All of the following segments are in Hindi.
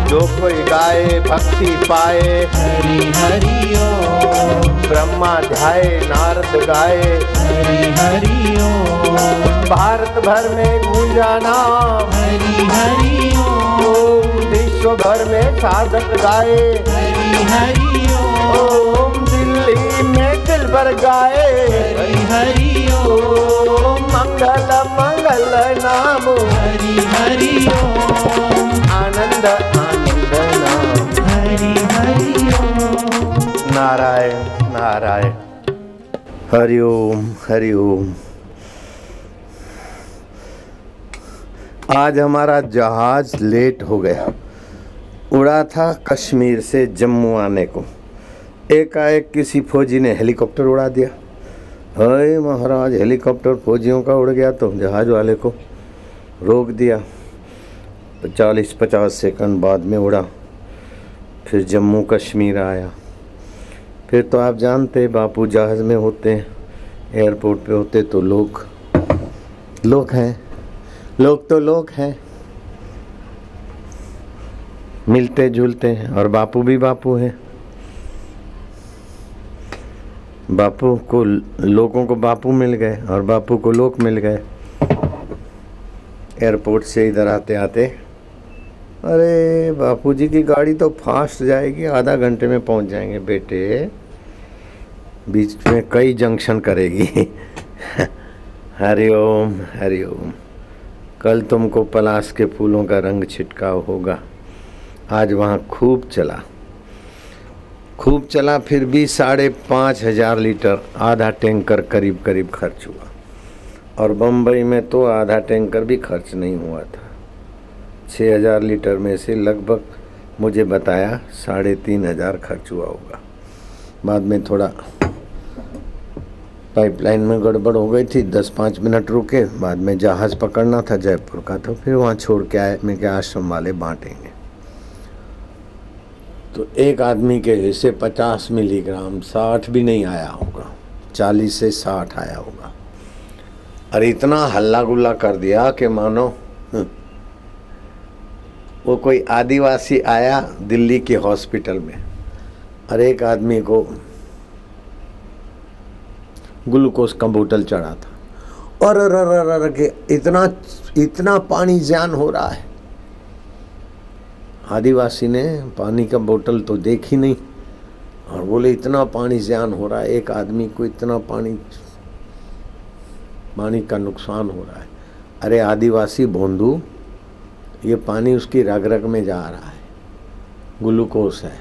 जो कोई गाए भक्ति पाए। हरि हरि ओम। ब्रह्मा ध्याए नारद गाए। हरि हरि ओम। भारत भर में गूंजा नाम। हरि हरि ओम। विश्व भर में साधक गाए। हरि हरि ओम। दिल्ली में दिलबर गाए। हरि हरि ओम। मंगल मंगल नाम। हरि हरि ओम। आनंद आनंद नाम। हरि हरि ओम। नारायण नारायण। हरि ओम हरि ओम। आज हमारा जहाज लेट हो गया। उड़ा था कश्मीर से जम्मू आने को। एकाएक किसी फौजी ने हेलीकॉप्टर उड़ा दिया। हाय महाराज, हेलीकॉप्टर फौजियों का उड़ गया तो जहाज वाले को रोक दिया। 40-50 सेकंड बाद में उड़ा। फिर जम्मू कश्मीर आया। फिर तो आप जानते बापू जहाज़ में होते हैं, एयरपोर्ट पे होते तो लोग हैं, लोग तो लोग हैं, मिलते जुलते हैं। और बापू भी बापू हैं। बापू को लोगों को बापू मिल गए और बापू को लोग मिल गए। एयरपोर्ट से इधर आते आते, अरे बापू जी की गाड़ी तो फास्ट जाएगी, आधा घंटे में पहुंच जाएंगे। बेटे बीच में कई जंक्शन करेगी। हरि ओम हरि ओम। कल तुमको पलाश के फूलों का रंग छिटकाव होगा। आज वहाँ खूब चला, फिर भी 5,500 लीटर, आधा टैंकर करीब करीब खर्च हुआ। और बम्बई में तो आधा टैंकर भी खर्च नहीं हुआ था। 6,000 लीटर में से लगभग मुझे बताया 3,500 खर्च हुआ होगा। बाद में थोड़ा पाइपलाइन में गड़बड़ हो गई थी, 10-5 मिनट रुके। बाद में जहाज़ पकड़ना था जयपुर का, तो फिर वहाँ छोड़ के आए। मैं क्या आश्रम वाले बांटेंगे। तो एक आदमी के हिस्से 50 मिलीग्राम, 60 भी नहीं आया होगा, 40 से 60 आया होगा। और इतना हल्ला गुल्ला कर दिया कि मानो वो कोई आदिवासी आया दिल्ली के हॉस्पिटल में। और एक आदमी को ग्लूकोज का बोतल चढ़ा था। और के इतना पानी ज़्यान हो रहा है। आदिवासी ने पानी का बोतल तो देखी नहीं और बोले इतना पानी ज़्यान हो रहा है, एक आदमी को इतना पानी का नुकसान हो रहा है। अरे आदिवासी भोंदू, ये पानी उसकी रग रग में जा रहा है, ग्लूकोज है।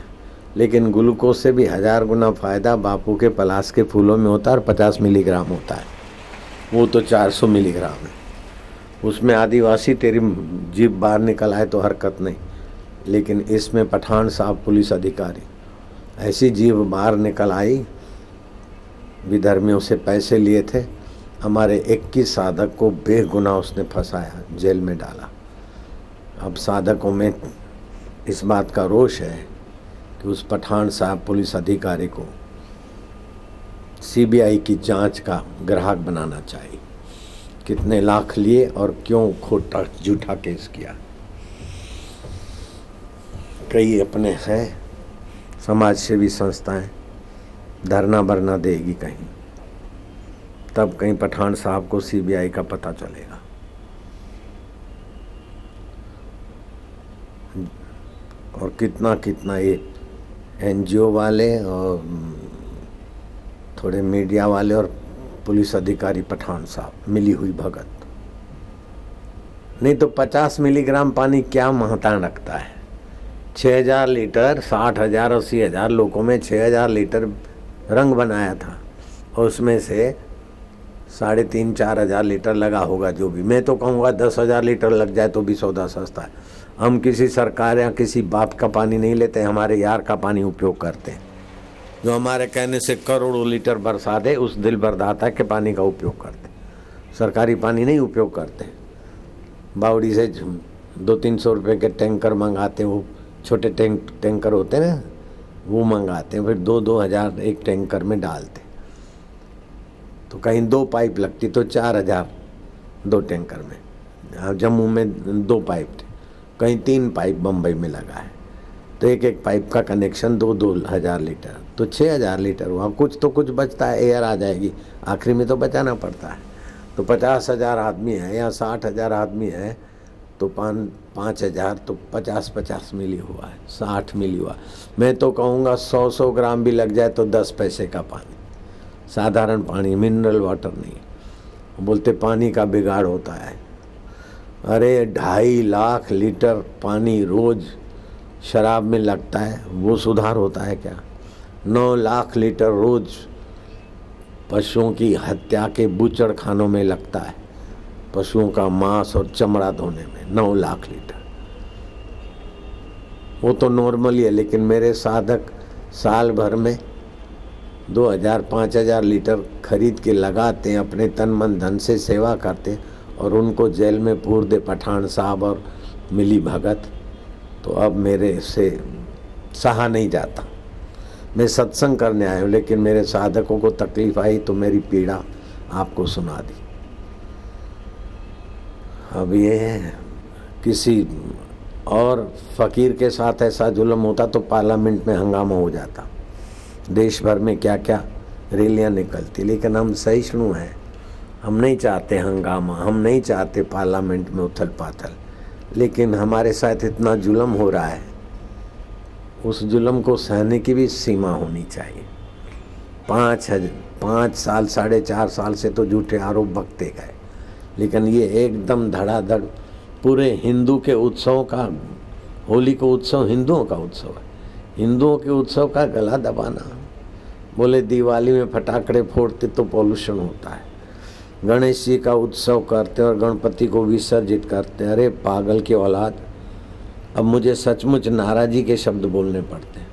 लेकिन ग्लूकोज से भी 1000 गुना फ़ायदा बापू के पलाश के फूलों में होता है। और 50 मिलीग्राम होता है, वो तो 400 मिलीग्राम है। उसमें आदिवासी तेरी जीभ बाहर निकल आए तो हरकत नहीं, लेकिन इसमें पठान साहब पुलिस अधिकारी, ऐसी जीभ बाहर निकल आई। विधर्मियों से पैसे लिए थे, हमारे 21 साधक को बेगुनाह उसने फंसाया, जेल में डाला। अब साधकों में इस बात का रोष है कि उस पठान साहब पुलिस अधिकारी को सीबीआई की जांच का ग्राहक बनाना चाहिए। कितने लाख लिए और क्यों खोटा झूठा केस किया। कई अपने हैं समाज सेवी संस्थाएं, धरना बरना देगी कहीं, तब कहीं पठान साहब को सीबीआई का पता चलेगा। और कितना ये एनजीओ वाले और थोड़े मीडिया वाले और पुलिस अधिकारी पठान साहब मिली हुई भगत। नहीं तो 50 मिलीग्राम पानी क्या महत्व रखता है। 6,000 लीटर, 60,000 80,000 लोगों में 6,000 लीटर रंग बनाया था, और उसमें से 3,500-4,000 लीटर लगा होगा जो भी। मैं तो कहूँगा 10,000 लीटर लग जाए तो भी सौदा सस्ता है। हम किसी सरकार या किसी बाप का पानी नहीं लेते, हमारे यार का पानी उपयोग करते हैं, जो हमारे कहने से करोड़ों लीटर बरसा दे, उस दिल बरदाता के पानी का उपयोग करते। सरकारी पानी नहीं उपयोग करते। बावड़ी से 200-300 रुपये के टैंकर मंगाते, वो छोटे टैंकर होते हैं ना, वो मंगाते हैं। फिर 2-2 हज़ार एक टैंकर में डालते। तो कहीं 2 पाइप लगती तो 4,000 2 टैंकर में। जम्मू में 2 पाइप थे, कहीं 3 पाइप बम्बई में लगा है। तो एक एक पाइप का कनेक्शन 2-2 हज़ार लीटर, तो 6,000 लीटर हुआ। कुछ तो कुछ बचता है, एयर आ जाएगी, आखिरी में तो बचाना पड़ता है। तो 50,000 आदमी है या 60,000 आदमी है तो 5,000 तो 50-50 मिली हुआ है, 60 मिली हुआ। मैं तो कहूँगा 100-100 ग्राम भी लग जाए तो 10 पैसे का पानी, साधारण पानी, मिनरल वाटर नहीं। बोलते पानी का बिगाड़ होता है। अरे 2.5 लाख लीटर पानी रोज शराब में लगता है, वो सुधार होता है क्या? 9 लाख लीटर रोज पशुओं की हत्या के बूचड़ खानों में लगता है, पशुओं का मांस और चमड़ा धोने में 9 लाख लीटर। वो तो नॉर्मल ही है, लेकिन मेरे साधक साल भर में 2,000-5,000 लीटर खरीद के लगाते हैं, अपने तन मन धन से सेवा करते, और उनको जेल में पूर दे पठान साहब और मिली भगत। तो अब मेरे से सहा नहीं जाता। मैं सत्संग करने आया हूँ, लेकिन मेरे साधकों को तकलीफ आई तो मेरी पीड़ा आपको सुना दी। अब ये किसी और फकीर के साथ ऐसा जुल्म होता तो पार्लियामेंट में हंगामा हो जाता, देश भर में क्या क्या रैलियां निकलती। लेकिन हम सहिष्णु हैं, हम नहीं चाहते हंगामा, हम नहीं चाहते पार्लियामेंट में उथल पाथल। लेकिन हमारे साथ इतना जुल्म हो रहा है, उस जुल्म को सहने की भी सीमा होनी चाहिए। 5 साल 4.5 साल से तो झूठे आरोप बकते गए, लेकिन ये एकदम धड़ाधड़ पूरे हिंदू के उत्सव का, होली को उत्सव हिंदुओं का उत्सव है, हिंदुओं के उत्सव का गला दबाना। बोले दिवाली में फटाकड़े फोड़ते तो पॉल्यूशन होता है, गणेश जी का उत्सव करते और गणपति को विसर्जित करते। अरे पागल की औलाद, अब मुझे सचमुच नाराजी के शब्द बोलने पड़ते हैं।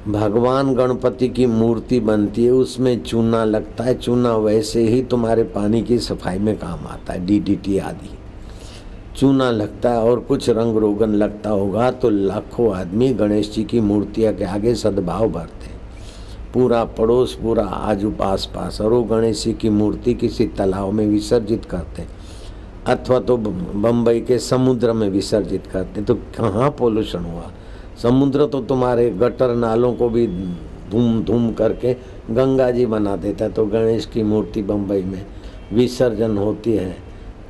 भगवान गणपति की मूर्ति बनती है, उसमें चूना लगता है, चूना वैसे ही तुम्हारे पानी की सफाई में काम आता है, DDT आदि चूना लगता है, और कुछ रंग रोगन लगता होगा तो लाखों आदमी गणेश जी की मूर्तियाँ के आगे सद्भाव भरते हैं, पूरा पड़ोस, पूरा आजू पास पास, और वो गणेश जी की मूर्ति किसी तालाब में विसर्जित करते अथवा तो बम्बई के समुद्र में विसर्जित करते। तो कहाँ पोल्यूशन हुआ? समुद्र तो तुम्हारे गटर नालों को भी धूम धूम करके गंगा जी बना देता है। तो गणेश की मूर्ति बम्बई में विसर्जन होती है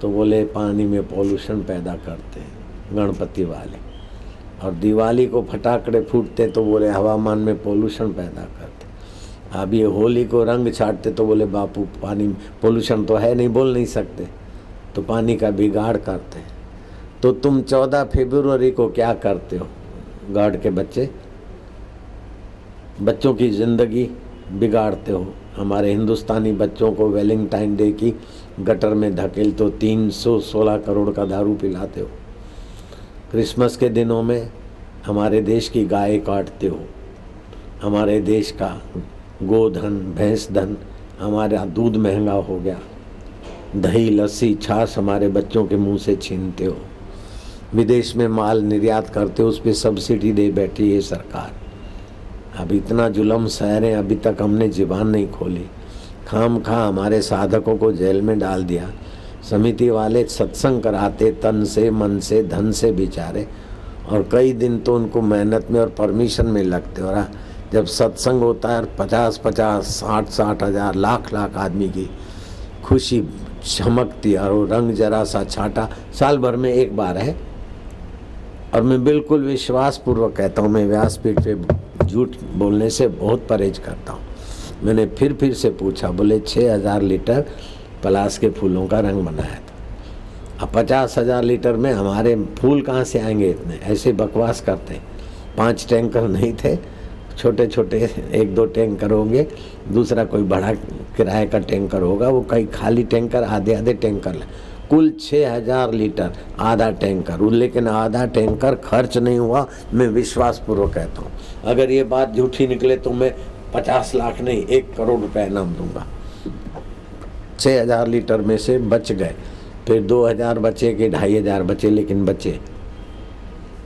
तो बोले पानी में पोल्यूशन पैदा करते हैं गणपति वाले, और दिवाली को फटाकड़े फूटते तो बोले हवामान में पोल्यूशन पैदा करते। अब ये होली को रंग छाटते तो बोले बापू पानी पोल्यूशन तो है नहीं, बोल नहीं सकते, तो पानी का बिगाड़ करते हैं। तो तुम 14 फरवरी को क्या करते हो? गॉड के बच्चों की ज़िंदगी बिगाड़ते हो। हमारे हिंदुस्तानी बच्चों को वैलेंटाइन डे की गटर में धकेल तो 316 करोड़ का दारू पिलाते हो। क्रिसमस के दिनों में हमारे देश की गाय काटते हो, हमारे देश का गोधन भैंस धन, हमारा दूध महंगा हो गया, दही लस्सी छाछ हमारे बच्चों के मुंह से छीनते हो, विदेश में माल निर्यात करते हो, उस पर सब्सिडी दे बैठी है सरकार। अब इतना जुल्म सह रहे हैं, अभी तक हमने ज़ुबान नहीं खोली, खामखा हमारे साधकों को जेल में डाल दिया। समिति वाले सत्संग कराते तन से मन से धन से बेचारे, और कई दिन तो उनको मेहनत में और परमिशन में लगते। और जब सत्संग होता है 50-50 60-60 हज़ार लाख आदमी की खुशी चमकती, और वो रंग जरा सा छाटा साल भर में एक बार है। और मैं बिल्कुल विश्वासपूर्वक कहता हूँ, मैं व्यासपीठ पे झूठ बोलने से बहुत परहेज करता हूँ। मैंने फिर से पूछा, बोले 6,000 लीटर पलाश के फूलों का रंग बनाया था। अब 50,000 लीटर में हमारे फूल कहाँ से आएंगे इतने? ऐसे बकवास करते। 5 टैंकर नहीं थे, छोटे छोटे 1-2 टैंकर होंगे, दूसरा कोई बड़ा किराए का टैंकर होगा, वो कई खाली टैंकर आधे टैंकर कुल 6,000 लीटर आधा टैंकर। लेकिन आधा टैंकर खर्च नहीं हुआ, मैं विश्वासपूर्वक कहता हूँ। अगर ये बात झूठी निकले तो मैं 50 लाख नहीं 1 करोड़ रुपए इनाम दूंगा। 6,000 लीटर में से बच गए, फिर 2,000 बचे कि 2,500 बचे, लेकिन बचे।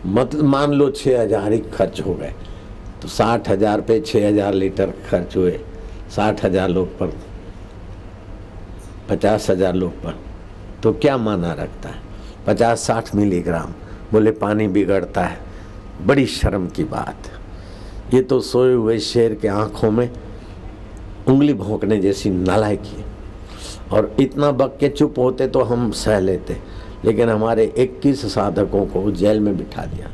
मतलब मान लो 6,000 ही खर्च हो गए, तो 60,000 पे 6,000 लीटर खर्च हुए, 60,000 लोग पर 50,000 लोग पर, तो क्या माना रखता है? 50-60 मिलीग्राम बोले पानी बिगड़ता है। बड़ी शर्म की बात। ये तो सोए हुए शेर के आंखों में उंगली भोंकने जैसी नालायकी है। और इतना बक के चुप होते तो हम सह लेते, लेकिन हमारे 21 साधकों को जेल में बिठा दिया।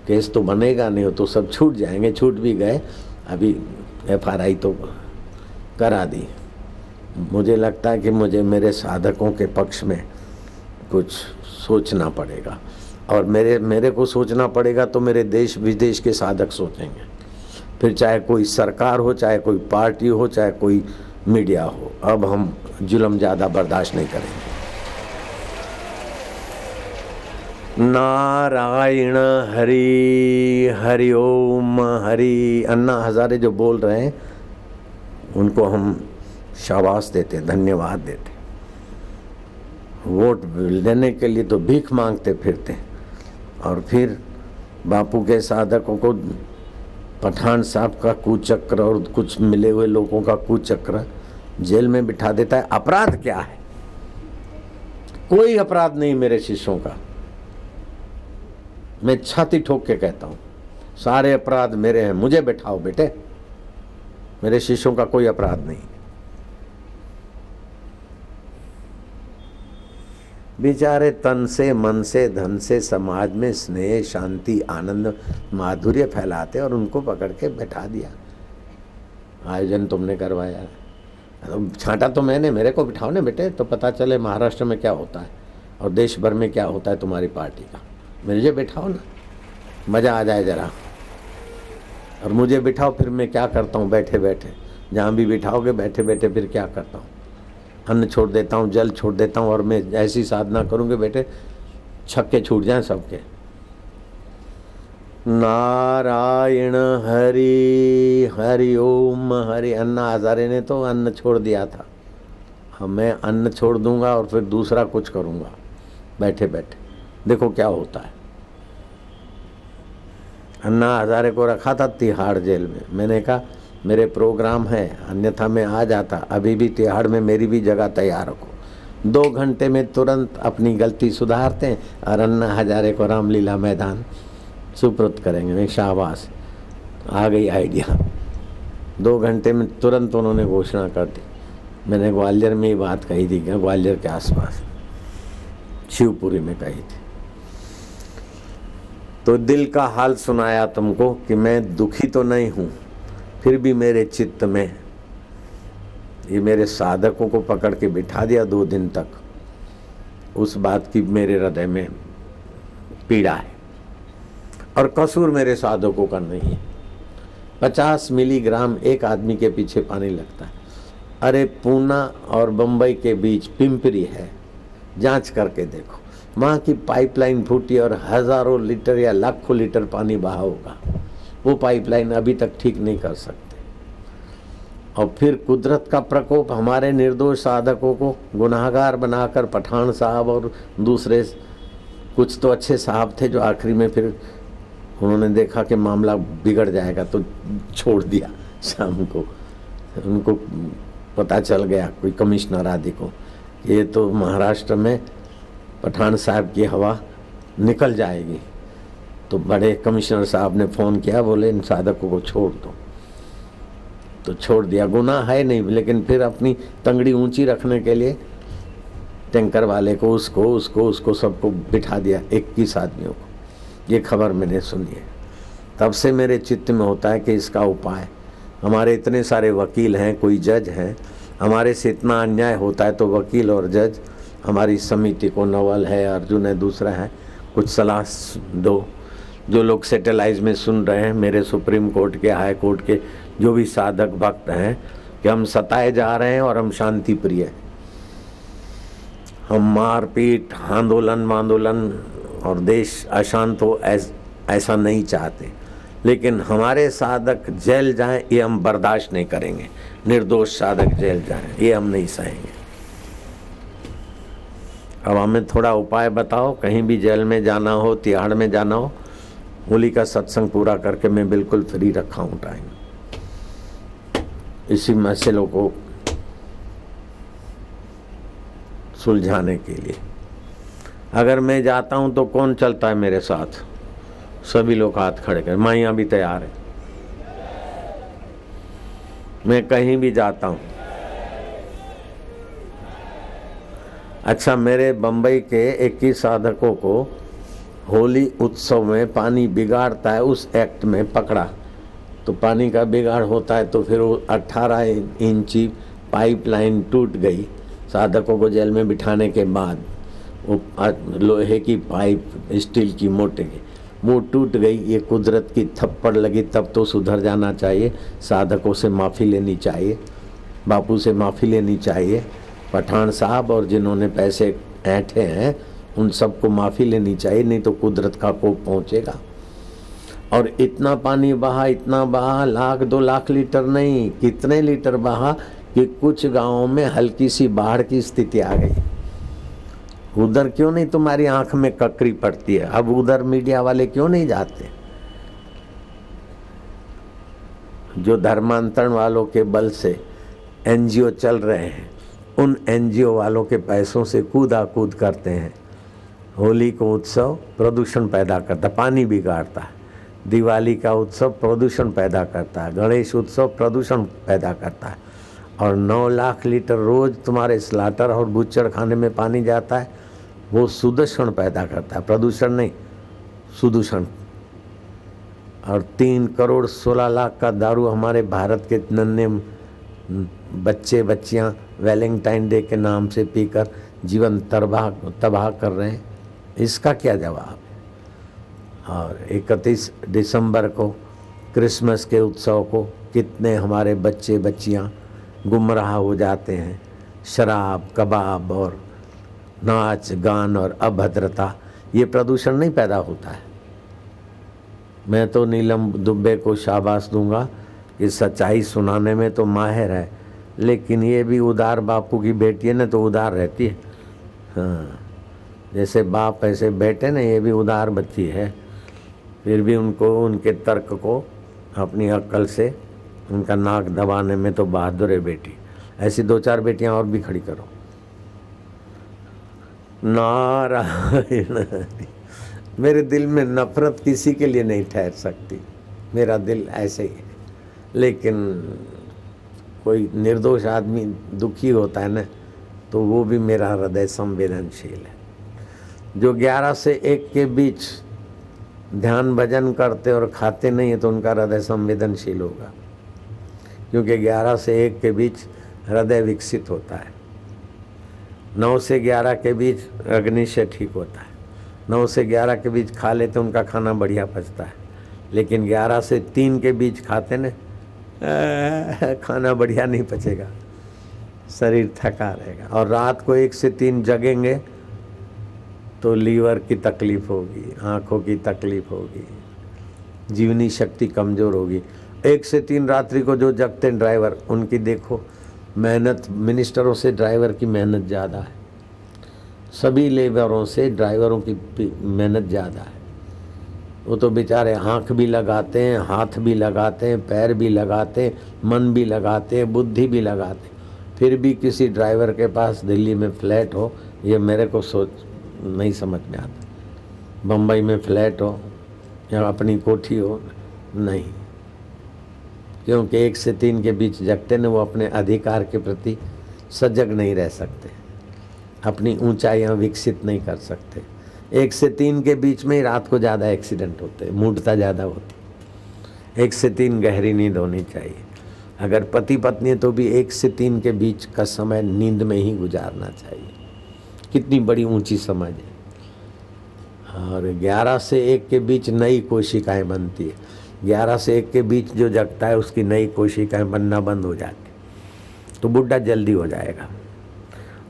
केस तो बनेगा नहीं, हो तो सब छूट जाएंगे, छूट भी गए। अभी FRI तो करा दी। मुझे लगता है कि मुझे मेरे साधकों के पक्ष में कुछ सोचना पड़ेगा, और मेरे को सोचना पड़ेगा तो मेरे देश विदेश के साधक सोचेंगे। फिर चाहे कोई सरकार हो, चाहे कोई पार्टी हो, चाहे कोई मीडिया हो, अब हम जुल्म ज़्यादा बर्दाश्त नहीं करेंगे। नारायण हरि हरि ओम हरि। अन्ना हजारे जो बोल रहे हैं उनको हम शाबाश देते, धन्यवाद देते। वोट लेने के लिए तो भीख मांगते फिरते, और फिर बापू के साधकों को पठान साहब का कुचक्र और कुछ मिले हुए लोगों का कुचक्र जेल में बिठा देता है। अपराध क्या है? कोई अपराध नहीं मेरे शिष्यों का। मैं छाती ठोक के कहता हूं, सारे अपराध मेरे हैं। मुझे बैठाओ बेटे, मेरे शिष्यों का कोई अपराध नहीं। बेचारे तन से, मन से, धन से समाज में स्नेह, शांति, आनंद, माधुर्य फैलाते, और उनको पकड़ के बैठा दिया। आयोजन तुमने करवाया, छांटा तो मैंने, मेरे को बिठाओ ना बेटे, तो पता चले महाराष्ट्र में क्या होता है और देश भर में क्या होता है तुम्हारी पार्टी का। मुझे बिठाओ ना, मज़ा आ जाए ज़रा। और मुझे बिठाओ, फिर मैं क्या करता हूँ बैठे बैठे। जहाँ भी बिठाओगे बैठे बैठे फिर क्या करता हूँ, अन्न छोड़ देता हूँ, जल छोड़ देता हूँ, और मैं ऐसी साधना करूँगे बेटे छक्के छूट जाएं सबके। नारायण हरि हरि ओम हरि। अन्ना हजारे ने तो अन्न छोड़ दिया था, अब मैं अन्न छोड़ दूंगा और फिर दूसरा कुछ करूँगा बैठे बैठे। देखो क्या होता है। अन्ना हजारे को रखा था तिहाड़ जेल में। मैंने कहा मेरे प्रोग्राम है, अन्यथा मैं आ जाता। अभी भी तिहाड़ में मेरी भी जगह तैयार रखो। 2 घंटे में तुरंत अपनी गलती सुधारते हैं और अन्ना हजारे को रामलीला मैदान सुपुर्द करेंगे। मैं शाबाश, आ गई आइडिया। 2 घंटे में तुरंत उन्होंने घोषणा कर दी। मैंने ग्वालियर में ही बात कही थी, क्या ग्वालियर के आसपास शिवपुरी में कही थी। तो दिल का हाल सुनाया तुमको कि मैं दुखी तो नहीं हूँ, फिर भी मेरे चित्त में ये मेरे साधकों को पकड़ के बिठा दिया 2 दिन तक। उस बात की मेरे हृदय में पीड़ा है, और कसूर मेरे साधकों का नहीं है। 50 मिलीग्राम एक आदमी के पीछे पानी लगता है। अरे पूना और बंबई के बीच पिंपरी है, जांच करके देखो, वहाँ की पाइपलाइन फूटी और हजारों लीटर या लाखों लीटर पानी बहा होगा। वो पाइपलाइन अभी तक ठीक नहीं कर सकते। और फिर कुदरत का प्रकोप हमारे निर्दोष साधकों को गुनाहगार बनाकर पठान साहब और दूसरे कुछ तो अच्छे साहब थे जो आखिरी में फिर उन्होंने देखा कि मामला बिगड़ जाएगा तो छोड़ दिया। शाम को उनको पता चल गया, कोई कमिश्नर आदि को, ये तो महाराष्ट्र में पठान साहब की हवा निकल जाएगी। तो बड़े कमिश्नर साहब ने फ़ोन किया, बोले इन साधकों को छोड़ दो। तो छोड़ दिया। गुनाह है नहीं, लेकिन फिर अपनी तंगड़ी ऊंची रखने के लिए टैंकर वाले को उसको सबको बिठा दिया, 21 आदमियों को। ये खबर मैंने सुनी है। तब से मेरे चित्त में होता है कि इसका उपाय। हमारे इतने सारे वकील हैं, कोई जज हैं, हमारे से इतना अन्याय होता है तो वकील और जज हमारी समिति को, नवल है, अर्जुन है, दूसरा है, कुछ सलाह दो। जो लोग सेटेलाइज में सुन रहे हैं, मेरे सुप्रीम कोर्ट के, हाई कोर्ट के जो भी साधक भक्त हैं, कि हम सताए जा रहे हैं और हम शांति प्रिय हैं। हम मारपीट, आंदोलन और देश अशांत हो ऐसा नहीं चाहते, लेकिन हमारे साधक जेल जाएं ये हम बर्दाश्त नहीं करेंगे। निर्दोष साधक जेल जाएं ये हम नहीं सहेंगे। अब हमें थोड़ा उपाय बताओ। कहीं भी जेल में जाना हो, तिहाड़ में जाना हो, होली का सत्संग पूरा करके मैं बिल्कुल फ्री रखा हूँ टाइम, इसी मसलों को सुलझाने के लिए। अगर मैं जाता हूँ तो कौन चलता है मेरे साथ? सभी लोग हाथ खड़े कर, माइयाँ भी तैयार है। मैं कहीं भी जाता हूँ। अच्छा, मेरे बम्बई के 21 साधकों को होली उत्सव में पानी बिगाड़ता है, उस एक्ट में पकड़ा तो पानी का बिगाड़ होता है, तो फिर वो 18 इंची पाइपलाइन टूट गई। साधकों को जेल में बिठाने के बाद वो लोहे की पाइप, स्टील की मोटे की, वो टूट गई। ये कुदरत की थप्पड़ लगी, तब तो सुधर जाना चाहिए। साधकों से माफ़ी लेनी चाहिए, बापू से माफ़ी लेनी चाहिए, पठान साहब और जिन्होंने पैसे ऐंठे हैं उन सबको माफ़ी लेनी चाहिए, नहीं तो कुदरत का कोप पहुँचेगा। और इतना पानी बहा, इतना बहा, 1-2 लाख लीटर नहीं, कितने लीटर बहा कि कुछ गांवों में हल्की सी बाढ़ की स्थिति आ गई। उधर क्यों नहीं तुम्हारी आंख में ककरी पड़ती है? अब उधर मीडिया वाले क्यों नहीं जाते? जो धर्मांतरण वालों के बल से एनजीओ चल रहे हैं, उन एनजीओ वालों के पैसों से कूदा कूद करते हैं। होली को उत्सव प्रदूषण पैदा करता, पानी बिगाड़ता है। दिवाली का उत्सव प्रदूषण पैदा करता है। गणेश उत्सव प्रदूषण पैदा करता है। और 9 लाख लीटर रोज तुम्हारे स्लाटर और बुच्चड़ खाने में पानी जाता है, वो सुदूषण पैदा करता है, प्रदूषण नहीं, सुदूषण। और 3 करोड़ 16 लाख का दारू हमारे भारत के नन्हे बच्चे बच्चियां वैलेंटाइन डे के नाम से पीकर जीवन तबाह कर रहे हैं। इसका क्या जवाब? और 31 दिसंबर को क्रिसमस के उत्सव को कितने हमारे बच्चे बच्चियां गुमराह हो जाते हैं। शराब, कबाब और नाच गान और अभद्रता, ये प्रदूषण नहीं पैदा होता है? मैं तो नीलम दुबे को शाबाश दूंगा कि सच्चाई सुनाने में तो माहिर है, लेकिन ये भी उदार बापू की बेटी है ना, तो उदार रहती है। हाँ, जैसे बाप ऐसे बेटे ना, ये भी उदार बच्ची है। फिर भी उनको, उनके तर्क को अपनी अक्ल से उनका नाक दबाने में तो बहादुर है बेटी। ऐसी 2-4 बेटियां और भी खड़ी करो। नारायण। मेरे दिल में नफरत किसी के लिए नहीं ठहर सकती, मेरा दिल ऐसे ही है। लेकिन कोई निर्दोष आदमी दुखी होता है ना, तो वो भी मेरा हृदय संवेदनशील है। जो 11 से 1 के बीच ध्यान भजन करते और खाते नहीं है, तो उनका हृदय संवेदनशील होगा, क्योंकि 11 से 1 के बीच हृदय विकसित होता है। 9 से 11 के बीच अग्नि से ठीक होता है। 9 से 11 के बीच खा लेते, उनका खाना बढ़िया पचता है। लेकिन 11 से 3 के बीच खाते न, खाना बढ़िया नहीं पचेगा, शरीर थका रहेगा। और रात को 1 से 3 जगेंगे तो लीवर की तकलीफ होगी, आँखों की तकलीफ होगी, जीवनी शक्ति कमज़ोर होगी। 1 से 3 रात्रि को जो जगते हैं ड्राइवर, उनकी देखो मेहनत, मिनिस्टरों से ड्राइवर की मेहनत ज़्यादा है, सभी लेबरों से ड्राइवरों की मेहनत ज़्यादा है। वो तो बेचारे आँख भी लगाते हैं, हाथ भी लगाते हैं, पैर भी लगाते हैं, मन भी लगाते हैं, बुद्धि भी लगाते हैं। फिर भी किसी ड्राइवर के पास दिल्ली में फ्लैट हो, ये मेरे को सोच नहीं समझ में आता। बम्बई में फ्लैट हो या अपनी कोठी हो, नहीं, क्योंकि 1 से 3 के बीच जगते न, वो अपने अधिकार के प्रति सजग नहीं रह सकते, अपनी ऊंचाइयां विकसित नहीं कर सकते। 1 से 3 के बीच में ही रात को ज़्यादा एक्सीडेंट होते, मूर्छा ज़्यादा होती। 1 से 3 गहरी नींद होनी चाहिए। अगर पति पत्नी है तो भी 1 से 3 के बीच का समय नींद में ही गुजारना चाहिए। कितनी बड़ी ऊंची समझ है। और 11 से 1 के बीच नई कोशिकाएं बनती है। 11 से 1 के बीच जो जगता है उसकी नई कोशिकाएं बनना बंद हो जाती, तो बुढ़ा जल्दी हो जाएगा।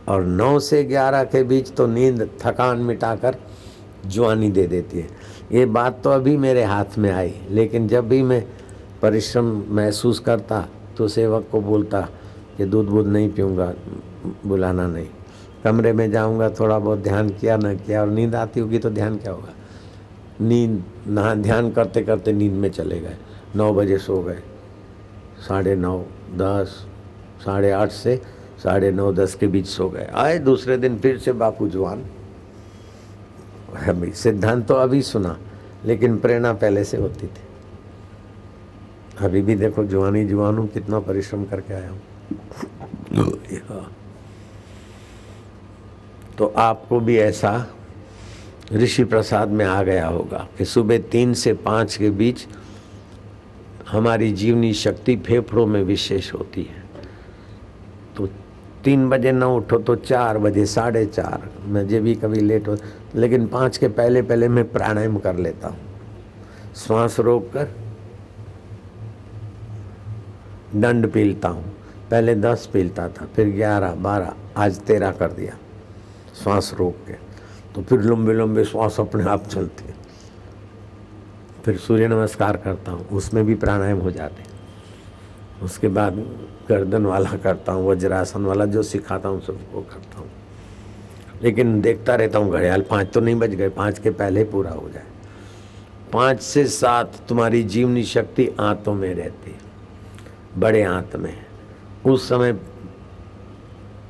और 9 से 11 के बीच तो नींद थकान मिटाकर जवानी दे देती है। ये बात तो अभी मेरे हाथ में आई, लेकिन जब भी मैं परिश्रम महसूस करता तो सेवक को बोलता कि दूध नहीं पीऊँगा, बुलाना नहीं। कमरे में जाऊँगा, थोड़ा बहुत ध्यान किया न किया, और नींद आती होगी तो ध्यान क्या होगा। नींद ना, ध्यान करते करते नींद में चले गए। 9 बजे सो गए, 9:30, 10, 8:30 से 9:30, 10 के बीच सो गए। आए दूसरे दिन फिर से बापू जवान, अभी सिद्धांत तो अभी सुना, लेकिन प्रेरणा पहले से होती थी। अभी भी देखो जवान हूँ, कितना परिश्रम करके आया हूँ। तो आपको भी ऐसा ऋषि प्रसाद में आ गया होगा कि सुबह 3 से 5 के बीच हमारी जीवनी शक्ति फेफड़ों में विशेष होती है। तो 3 बजे न उठो तो 4 बजे, 4:30, मुझे भी कभी लेट हो, लेकिन 5 के पहले पहले मैं प्राणायाम कर लेता हूँ। श्वास रोक कर दंड पीलता हूँ। पहले 10 पीलता था, फिर 11, 12, आज 13 कर दिया श्वास रोक के। तो फिर लंबे लंबे श्वास अपने आप चलते हैं। फिर सूर्य नमस्कार करता हूँ, उसमें भी प्राणायाम हो जाते हैं। उसके बाद गर्दन वाला करता हूँ, वज्रासन वाला जो सिखाता हूँ सबको करता हूँ। लेकिन देखता रहता हूँ घड़ियाल, 5 तो नहीं बज गए, 5 के पहले पूरा हो जाए। 5 से 7 तुम्हारी जीवनी शक्ति आंतों में रहती है, बड़े आंत में। उस समय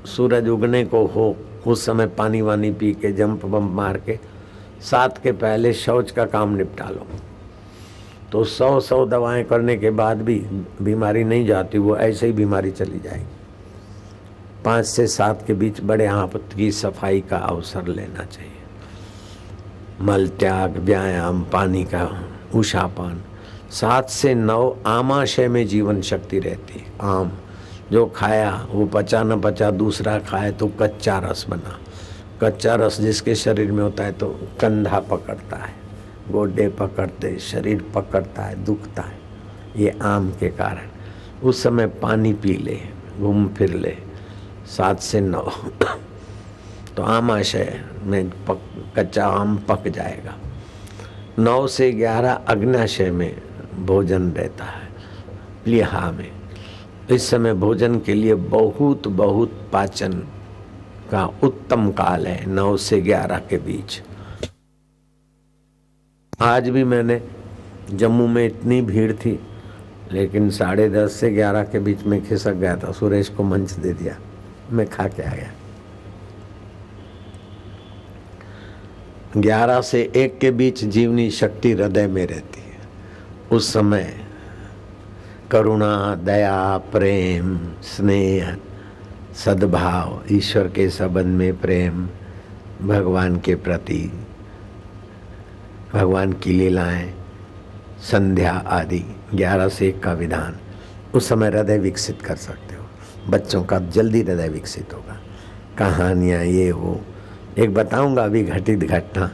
सूरज उगने को हो, उस समय पानी वानी पी के जंप बम्प मार के 7 के पहले शौच का काम निपटा लो। तो 100 दवाएं करने के बाद भी बीमारी नहीं जाती, वो ऐसे ही बीमारी चली जाएगी। 5 से 7 के बीच बड़े आंत की सफाई का अवसर लेना चाहिए। मल त्याग, व्यायाम, पानी का उषापान। 7 से 9 आमाशय में जीवन शक्ति रहती है। आम जो खाया वो पचा न पचा, दूसरा खाए तो कच्चा रस बना। कच्चा रस जिसके शरीर में होता है तो कंधा पकड़ता है, गोडे पकड़ते, शरीर पकड़ता है, दुखता है, ये आम के कारण। उस समय पानी पी ले, घूम फिर ले 7 से 9 तो आमाशय में कच्चा आम पक जाएगा। 9 से 11 अग्न्याशय में भोजन रहता है, प्लीहा में। इस समय भोजन के लिए बहुत पाचन का उत्तम काल है, 9 से 11 के बीच। आज भी मैंने जम्मू में इतनी भीड़ थी, लेकिन 10:30 से 11 के बीच में खिसक गया था। सुरेश को मंच दे दिया, मैं खा के आ गया। 11 से 1 के बीच जीवनी शक्ति हृदय में रहती है। उस समय करुणा, दया, प्रेम, स्नेह, सद्भाव, ईश्वर के संबंध में प्रेम, भगवान के प्रति, भगवान की लीलाएं, संध्या आदि 11 से 1 का विधान। उस समय हृदय विकसित कर सकते हो। बच्चों का जल्दी हृदय विकसित होगा। कहानियाँ ये वो, एक बताऊंगा अभी घटित घटना।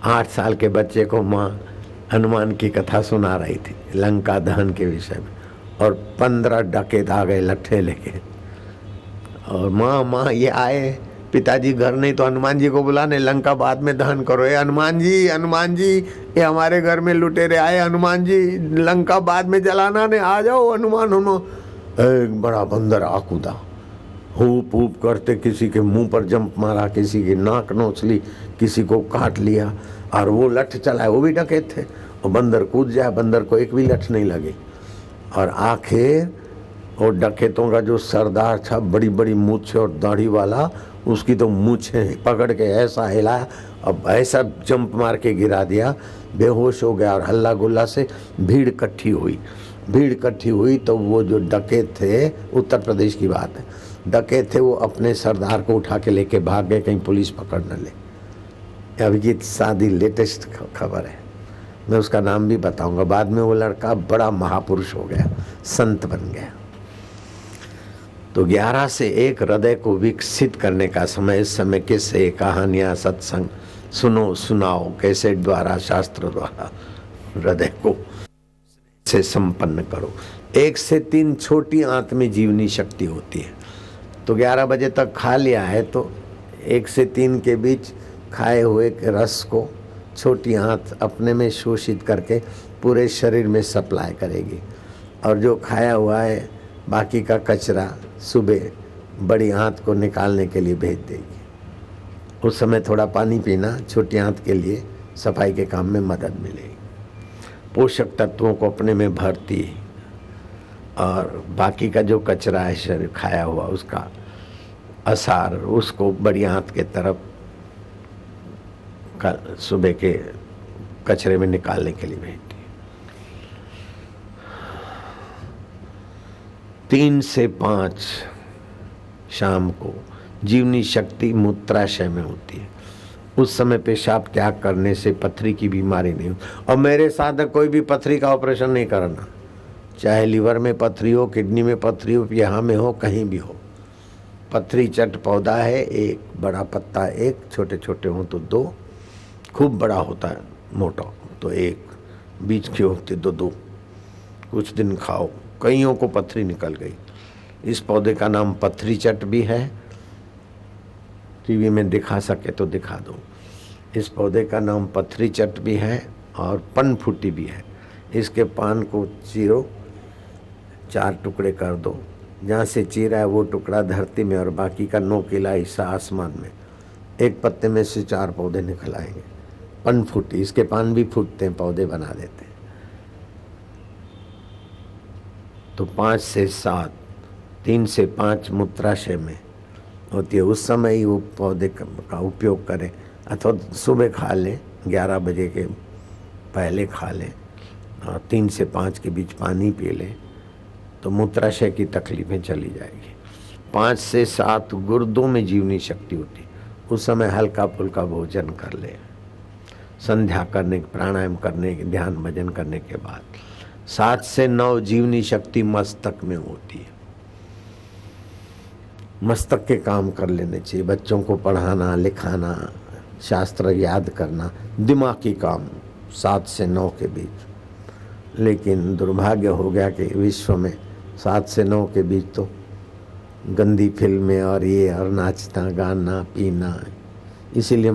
8 साल के बच्चे को माँ हनुमान की कथा सुना रही थी, लंका दहन के विषय में, और 15 डकैत आ गए लट्ठे लेके। और माँ ये आए, पिताजी घर नहीं तो हनुमान जी को बुलाने, लंका बाद में दहन करो। ये हनुमान जी ये हमारे घर में लुटेरे आए, हनुमान जी लंका बाद में जलाना ने, आ जाओ हनुमान। एक बड़ा बंदर आकूदा, हूप हूप करते किसी के मुंह पर जंप मारा, किसी की नाक नोच ली, किसी को काट लिया, और वो लठ चलाए, वो भी डकैत थे। और बंदर कूद जाए, बंदर को एक भी लठ नहीं लगी। और आखिर और डकैतों का जो सरदार था, बड़ी बड़ी मूछें और दाढ़ी वाला, उसकी तो मूछें पकड़ के ऐसा हिलाया, अब ऐसा जंप मार के गिरा दिया, बेहोश हो गया। और हल्ला गुल्ला से भीड़ इकट्ठी हुई तो वो जो डकैत थे, उत्तर प्रदेश की बात है, डकैत थे, वो अपने सरदार को उठा के लेके भाग गए, कहीं पुलिस पकड़ न ले। अभी की शादी लेटेस्ट खबर है, मैं उसका नाम भी बताऊंगा बाद में। वो लड़का बड़ा महापुरुष हो गया, संत बन गया। तो 11 से 1 हृदय को विकसित करने का समय। इस समय किस्से, कहानियाँ, सत्संग सुनाओ, कैसेट द्वारा, शास्त्र द्वारा हृदय को से संपन्न करो। 1 से 3 छोटी आंत में जीवनी शक्ति होती है। तो 11 बजे तक खा लिया है तो 1 से 3 के बीच खाए हुए रस को छोटी आंत अपने में शोषित करके पूरे शरीर में सप्लाई करेगी। और जो खाया हुआ है बाकी का कचरा सुबह बड़ी आंत को निकालने के लिए भेज देगी। उस समय थोड़ा पानी पीना छोटी आंत के लिए सफाई के काम में मदद मिलेगी। पोषक तत्वों को अपने में भरती, और बाकी का जो कचरा है शरीर खाया हुआ, उसका असार उसको बड़ी आंत के तरफ सुबह के कचरे में निकालने के लिए भेज दिए। 3 से 5 शाम को जीवनी शक्ति मूत्राशय में होती है। उस समय पेशाब त्याग करने से पथरी की बीमारी नहीं होती। और मेरे साथ कोई भी पथरी का ऑपरेशन नहीं करना, चाहे लीवर में पथरी हो, किडनी में पथरी हो, यहाँ में हो, कहीं भी हो। पथरी चट पौधा है, एक बड़ा पत्ता, एक छोटे छोटे हो तो 2, खूब बड़ा होता है मोटा तो 1, बीच के होते तो 2। कुछ दिन खाओ, कईयों को पथरी निकल गई। इस पौधे का नाम पथरी चट भी है, टीवी में दिखा सके तो दिखा दो। इस पौधे का नाम पथरी चट भी है और पनफूटी भी है। इसके पान को चीरो, 4 टुकड़े कर दो, जहाँ से चीरा है वो टुकड़ा धरती में और बाकी का नोकीला हिस्सा आसमान में। एक पत्ते में से 4 पौधे निकल आएंगे। पनफूटी, इसके पान भी फूटते हैं, पौधे बना देते हैं। तो 5 से 7, 3 से 5 मूत्राशय में होती है। उस समय ही वो पौधे का उपयोग करें, अथवा सुबह खा लें, 11 बजे के पहले खा लें और 3 से 5 के बीच पानी पी लें तो मूत्राशय की तकलीफें चली जाएगी। 5 से 7 गुर्दों में जीवनी शक्ति होती है। उस समय हल्का फुल्का भोजन कर ले, संध्या करने, प्राणायाम करने, ध्यान भजन करने के बाद 7 से 9 जीवनी शक्ति मस्तक में होती है। मस्तक के काम कर लेने चाहिए, बच्चों को पढ़ाना, लिखाना, शास्त्र याद करना, दिमागी काम 7 से 9 के बीच। लेकिन दुर्भाग्य हो गया कि विश्व में 7 से 9 के बीच तो गंदी फिल्में और ये और नाचना गाना पीना, इसीलिए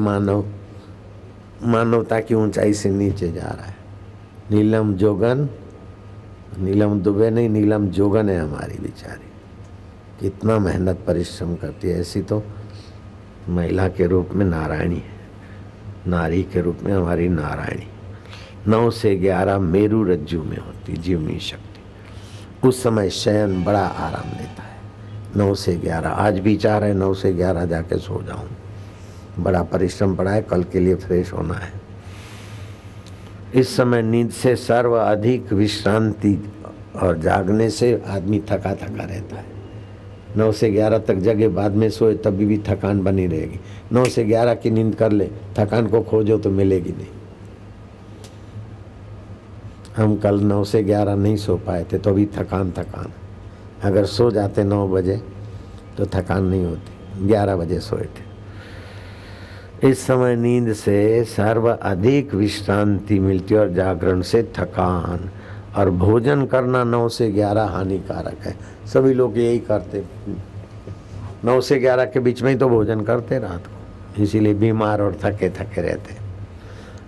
मानवता की ऊंचाई से नीचे जा रहा है। नीलम जोगन, नीलम दुबे नहीं, नीलम जोगन है हमारी बेचारी, कितना मेहनत परिश्रम करती है। ऐसी तो महिला के रूप में नारायणी है, नारी के रूप में हमारी नारायणी। 9 से 11 मेरु रज्जु में होती जीवनी शक्ति। उस समय शयन बड़ा आराम देता है। 9 से 11 आज भी चाह रहे 9 से 11 जाके सो जाऊं, बड़ा परिश्रम पड़ा है, कल के लिए फ्रेश होना है। इस समय नींद से सर्व अधिक विश्रांति और जागने से आदमी थका थका रहता है। 9 से 11 तक जगे, बाद में सोए तभी भी थकान बनी रहेगी। 9 से 11 की नींद कर ले, थकान को खोजो तो मिलेगी नहीं। हम कल 9 से 11 नहीं सो पाए थे तो अभी थकान। अगर सो जाते 9 बजे तो थकान नहीं होती। 11 बजे सोए थे। इस समय नींद से सर्व अधिक विश्रांति मिलती और जागरण से थकान। और भोजन करना 9 से 11 हानिकारक है। सभी लोग यही करते, 9 से 11 के बीच में ही तो भोजन करते रात को, इसीलिए बीमार और थके थके रहते।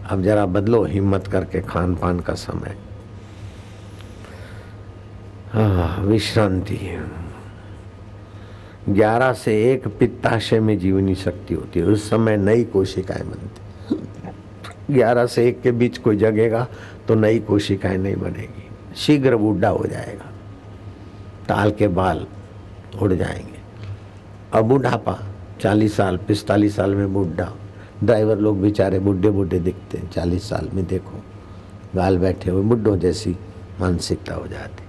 अब जरा बदलो हिम्मत करके खान पान का समय। विश्रांति। 11 से 1 पित्ताशय में जीवनी शक्ति होती है। उस समय नई कोशिकाएं बनती। 11 से 1 के बीच कोई जगेगा तो नई कोशिकाएं नहीं बनेगी, शीघ्र बूढ़ा हो जाएगा, टाल के बाल उड़ जाएंगे। अब बुढ़ापा 40 साल 45 साल में बूढ़ा। ड्राइवर लोग बेचारे बूढ़े बूढ़े दिखते हैं, 40 साल में देखो गाल बैठे हुए बुढ़ों जैसी मानसिकता हो जाती।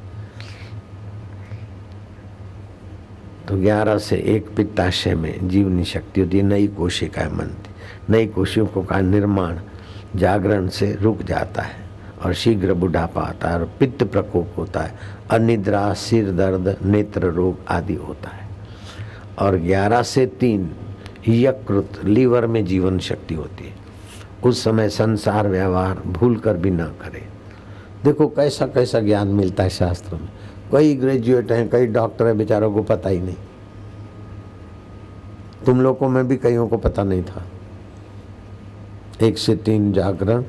तो 11 से 1 पित्ताशय में जीवनी शक्ति होती है, नई कोशिकाएं बनती। नई कोशिकाओं का निर्माण जागरण से रुक जाता है और शीघ्र बुढ़ापा आता है और पित्त प्रकोप होता है, अनिद्रा, सिर दर्द, नेत्र रोग आदि होता है। और 11 से 3 यकृत, लीवर में जीवन शक्ति होती है। उस समय संसार व्यवहार भूल कर भी ना करें। देखो कैसा कैसा ज्ञान मिलता है शास्त्र में। कई ग्रेजुएट हैं, कई डॉक्टर हैं, बेचारों को पता ही नहीं। तुम लोगों में भी कईयों को पता नहीं था। 1 से 3 जागरण,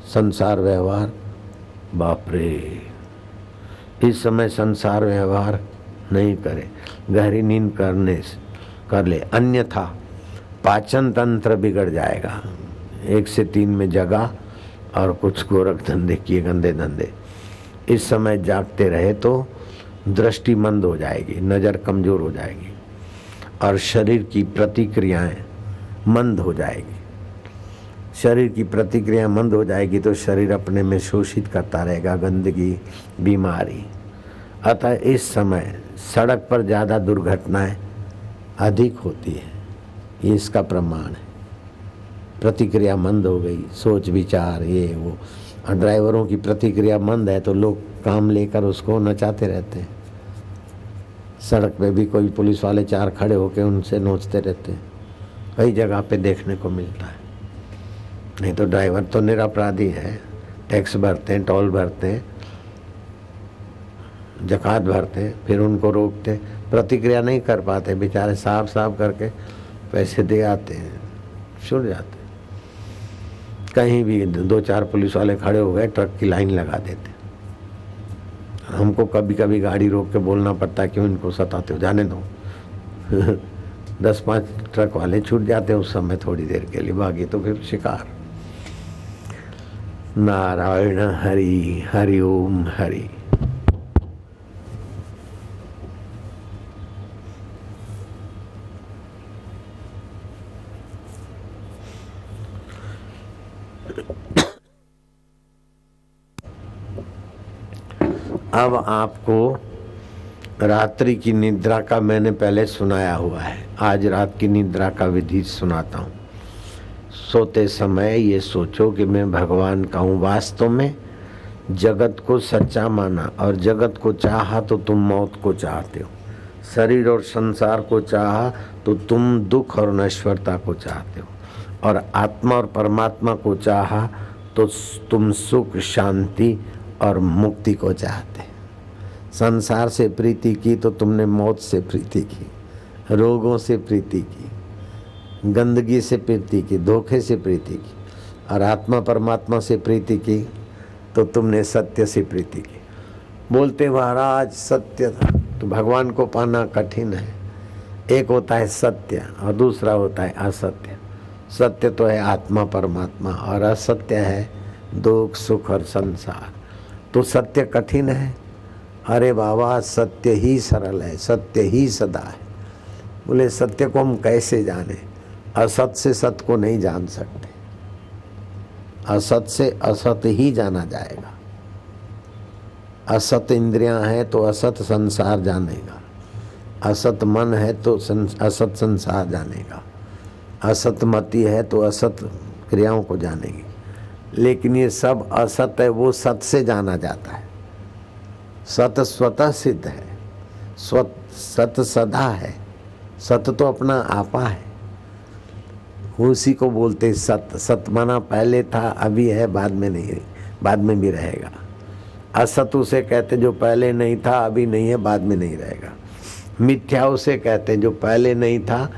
संसार व्यवहार, बाप रे। इस समय संसार व्यवहार नहीं करे, गहरी नींद कर ले, अन्यथा पाचन तंत्र बिगड़ जाएगा। 1 से 3 में जगा और कुछ गोरख धंधे किए, गंदे धंधे। इस समय जागते रहे तो दृष्टि मंद हो जाएगी, नज़र कमज़ोर हो जाएगी और शरीर की प्रतिक्रियाएं मंद हो जाएगी। शरीर की प्रतिक्रिया मंद हो जाएगी तो शरीर अपने में शोषित करता रहेगा गंदगी, बीमारी। अतः इस समय सड़क पर ज़्यादा दुर्घटनाएं अधिक होती है, ये इसका प्रमाण है। प्रतिक्रिया मंद हो गई, सोच विचार ये वो। और ड्राइवरों की प्रतिक्रिया मंद है तो लोग काम लेकर उसको नचाते रहते हैं। सड़क पे भी कोई पुलिस वाले 4 खड़े होकर उनसे नोचते रहते हैं, कई जगह पे देखने को मिलता है। नहीं तो ड्राइवर तो निरपराधी है, टैक्स भरते हैं, टोल भरते हैं, ज़कात भरते हैं, फिर उनको रोकते, प्रतिक्रिया नहीं कर पाते, बेचारे साफ साफ करके पैसे दे आते हैं, छूट जाते। कहीं भी 2-4 पुलिस वाले खड़े हो गए, ट्रक की लाइन लगा देते। हमको कभी कभी गाड़ी रोक के बोलना पड़ता है, क्यों इनको सताते हो, जाने दो। 10-5 ट्रक वाले छूट जाते उस समय थोड़ी देर के लिए, बाकी तो फिर शिकार। नारायण हरि, हरि ओम हरि। अब आपको रात्रि की निद्रा का मैंने पहले सुनाया हुआ है, आज रात की निद्रा का विधि सुनाता हूँ। सोते समय ये सोचो कि मैं भगवान का हूँ। वास्तव में जगत को सच्चा माना और जगत को चाहा तो तुम मौत को चाहते हो, शरीर और संसार को चाहा तो तुम दुख और नश्वरता को चाहते हो, और आत्मा और परमात्मा को चाहा तो तुम सुख, शांति और मुक्ति को चाहते। संसार से प्रीति की तो तुमने मौत से प्रीति की, रोगों से प्रीति की, गंदगी से प्रीति की, धोखे से प्रीति की, और आत्मा परमात्मा से प्रीति की तो तुमने सत्य से प्रीति की। बोलते महाराज सत्य था, तो भगवान को पाना कठिन है। एक होता है सत्य और दूसरा होता है असत्य। सत्य तो है आत्मा परमात्मा और असत्य है दुख, सुख और संसार। तो सत्य कठिन है। अरे बाबा सत्य ही सरल है, सत्य ही सदा है। बोले सत्य को हम कैसे जाने? असत से सत्य को नहीं जान सकते, असत से असत ही जाना जाएगा। असत इंद्रियां हैं तो असत संसार जानेगा, असत मन है तो असत संसार जानेगा, असत मति है तो असत क्रियाओं को जानेगी। लेकिन ये सब असत है, वो सत से जाना जाता है। सत स्वतः सिद्ध है, सत सदा है, सत तो अपना आपा है, उसी को बोलते सत। सत माना पहले था, अभी है, बाद में नहीं, बाद में भी रहेगा। असत उसे कहते जो पहले नहीं था, अभी नहीं है, बाद में नहीं रहेगा। मिथ्या उसे कहते जो पहले नहीं था,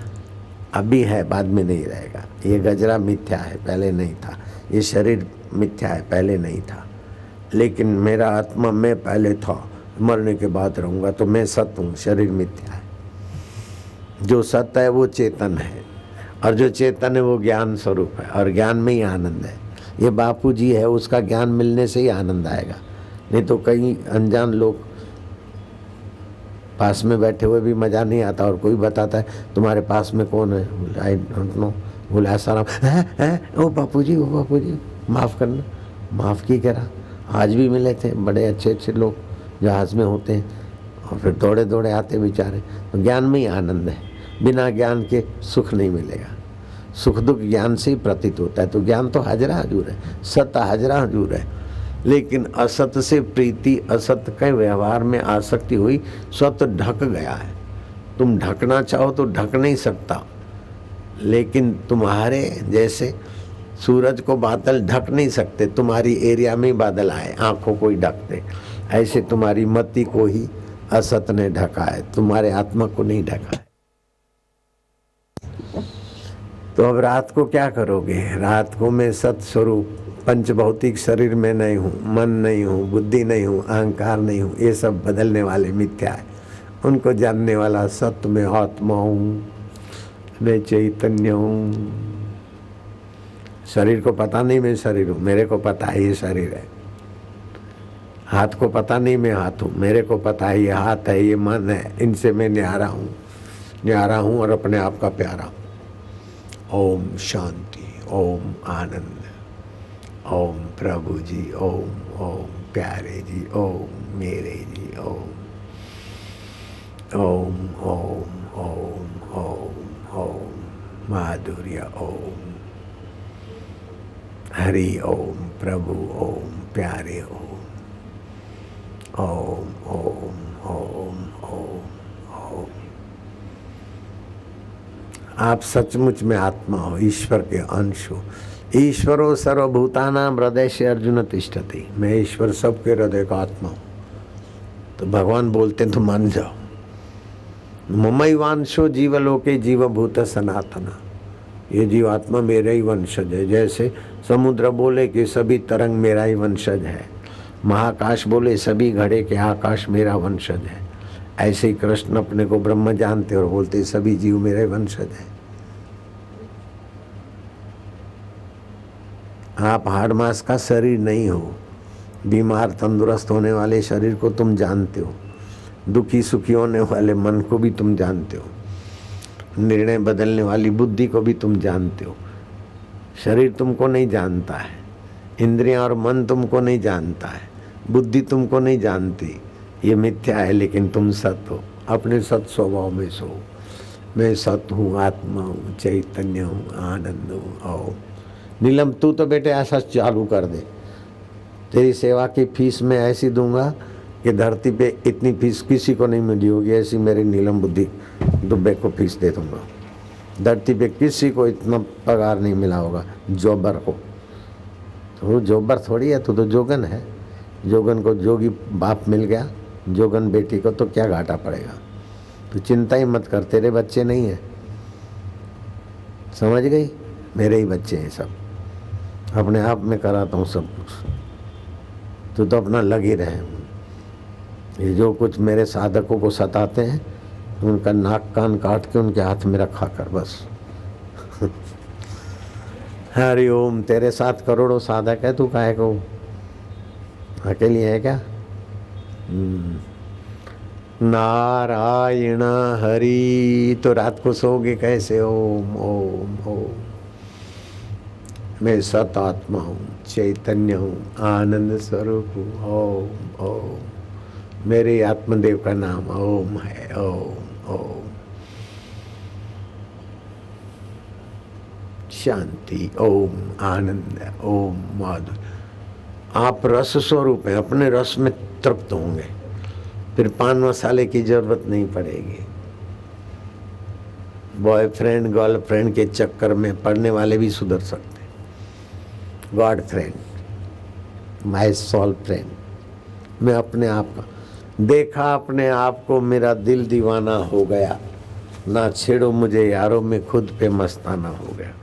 अभी है, बाद में नहीं रहेगा। ये गजरा मिथ्या है, पहले नहीं था। ये शरीर मिथ्या है, पहले नहीं था। लेकिन मेरा आत्मा मैं पहले था, मरने के बाद रहूँगा, तो मैं सत्य हूँ, शरीर मिथ्या है। जो सत्य है वो चेतन है, और जो चेतन है वो ज्ञान स्वरूप है, और ज्ञान में ही आनंद है। ये बापू जी है, उसका ज्ञान मिलने से ही आनंद आएगा। नहीं तो कई अनजान लोग पास में बैठे हुए भी मज़ा नहीं आता, और कोई बताता है तुम्हारे पास में कौन है, आई डोंट नो, बोले ऐसा नाम, ओ बापू जी, ओ बापू जी, माफ़ करना। माफ़ की करा, आज भी मिले थे बड़े अच्छे अच्छे लोग जहाज़ में होते हैं, और फिर दौड़े दौड़े आते बेचारे। तो ज्ञान में ही आनंद है, बिना ज्ञान के सुख नहीं मिलेगा। सुख दुख ज्ञान से ही प्रतीत होता है। तो ज्ञान तो हाजरा हजूर है, सत्य हाजरा हजूर है। लेकिन असत से प्रीति, असत के व्यवहार में आसक्ति हुई, सत्य ढक गया है। तुम ढकना चाहो तो ढक नहीं सकता, लेकिन तुम्हारे जैसे सूरज को बादल ढक नहीं सकते, तुम्हारी एरिया में बादल आए, आंखों को ही ढकते, ऐसे तुम्हारी मति को ही असत ने ढका है, तुम्हारे आत्मा को नहीं ढका है। तो अब रात को क्या करोगे? रात को मैं सत स्वरूप पंच भौतिक शरीर में नहीं हूँ, मन नहीं हूँ, बुद्धि नहीं हूँ, अहंकार नहीं हूँ, ये सब बदलने वाले मिथ्या है। उनको जानने वाला सत्य में आत्मा हूँ, मैं चैतन्य हूँ। शरीर को पता नहीं मैं शरीर हूँ, मेरे को पता है ये शरीर है। हाथ को पता नहीं मैं हाथ हूँ, मेरे को पता है ये हाथ है, ये मन है। इनसे मैं न्यारा हूँ और अपने आप का प्यारा हूँ। ओम शांति। ओम आनंद, ओम प्रभु जी, ओम ओम प्यारे जी, ओम मेरे जी, ओम ओम ओम ओम ओम ओम माधुर्य, ओम हरि ओम प्रभु, ओम प्यारे, ओम ओम ओम ओम ओम ओम। आप सचमुच में आत्मा हो, ईश्वर के अंश हो। ईश्वरो सर्वभूतानां हृदय से अर्जुन तिष्ठति। मैं ईश्वर सबके हृदय का आत्मा हूँ। तो भगवान बोलते तो मान जाओ। ममैवांशो जीवलोके जीवभूत सनातना। ये जीवात्मा मेरा ही वंशज है। जैसे समुद्र बोले कि सभी तरंग मेरा ही वंशज है, महाकाश बोले सभी घड़े के आकाश मेरा वंशज है, ऐसे ही कृष्ण अपने को ब्रह्म जानते और बोलते सभी जीव मेरे वंशज है। आप हाड़ मांस का शरीर नहीं हो। बीमार तंदुरुस्त होने वाले शरीर को तुम जानते हो, दुखी सुखी होने वाले मन को भी तुम जानते हो, निर्णय बदलने वाली बुद्धि को भी तुम जानते हो। शरीर तुमको नहीं जानता है, इंद्रियां और मन तुमको नहीं जानता है, बुद्धि तुमको नहीं जानती। ये मिथ्या है, लेकिन तुम सत हो। अपने सत स्वभाव में सो। मैं सत हूँ, आत्मा हूँ, चैतन्य हूँ, आनंद हूँ। और नीलम तू तो बेटे ऐसा चालू कर दे, तेरी सेवा की फीस मैं ऐसी दूंगा कि धरती पे इतनी फीस किसी को नहीं मिली होगी, ऐसी मेरी नीलम बुद्धि दुबे को फीस दे दूंगा। धरती पे किसी को इतना पगार नहीं मिला होगा जोबर को। तो जोबर थोड़ी है, तू तो जोगन है। जोगन को जोगी बाप मिल गया, जोगन बेटी को तो क्या घाटा पड़ेगा। तो चिंता ही मत कर, तेरे बच्चे नहीं है, समझ गई? मेरे ही बच्चे हैं सब, अपने आप में कराता हूँ सब कुछ। तू तो अपना लगी रहे। ये जो कुछ मेरे साधकों को सताते हैं, उनका नाक कान काट के उनके हाथ में रखा कर बस। हरि ओम। तेरे साथ करोड़ों साधक है, तू काहे को अकेली है क्या? नारायण हरि। तो रात को सोगे कैसे? ओम ओम ओम। मैं सत आत्मा हूँ, चैतन्य हूँ, आनंद स्वरूप हूँ। ओम ओम। मेरे आत्मदेव का नाम ओम है। ओम ओम। शांति, ओम आनंद, ओम माधुर्य। आप रस स्वरूप हैं, अपने रस में तृप्त होंगे, फिर पान मसाले की जरूरत नहीं पड़ेगी। बॉयफ्रेंड गर्लफ्रेंड के चक्कर में पड़ने वाले भी सुधर सकते। God friend, my soul friend. मैं अपने आप का देखा, अपने आप को, मेरा दिल दीवाना हो गया। ना छेड़ो मुझे यारों में खुद पे मस्ताना हो गया।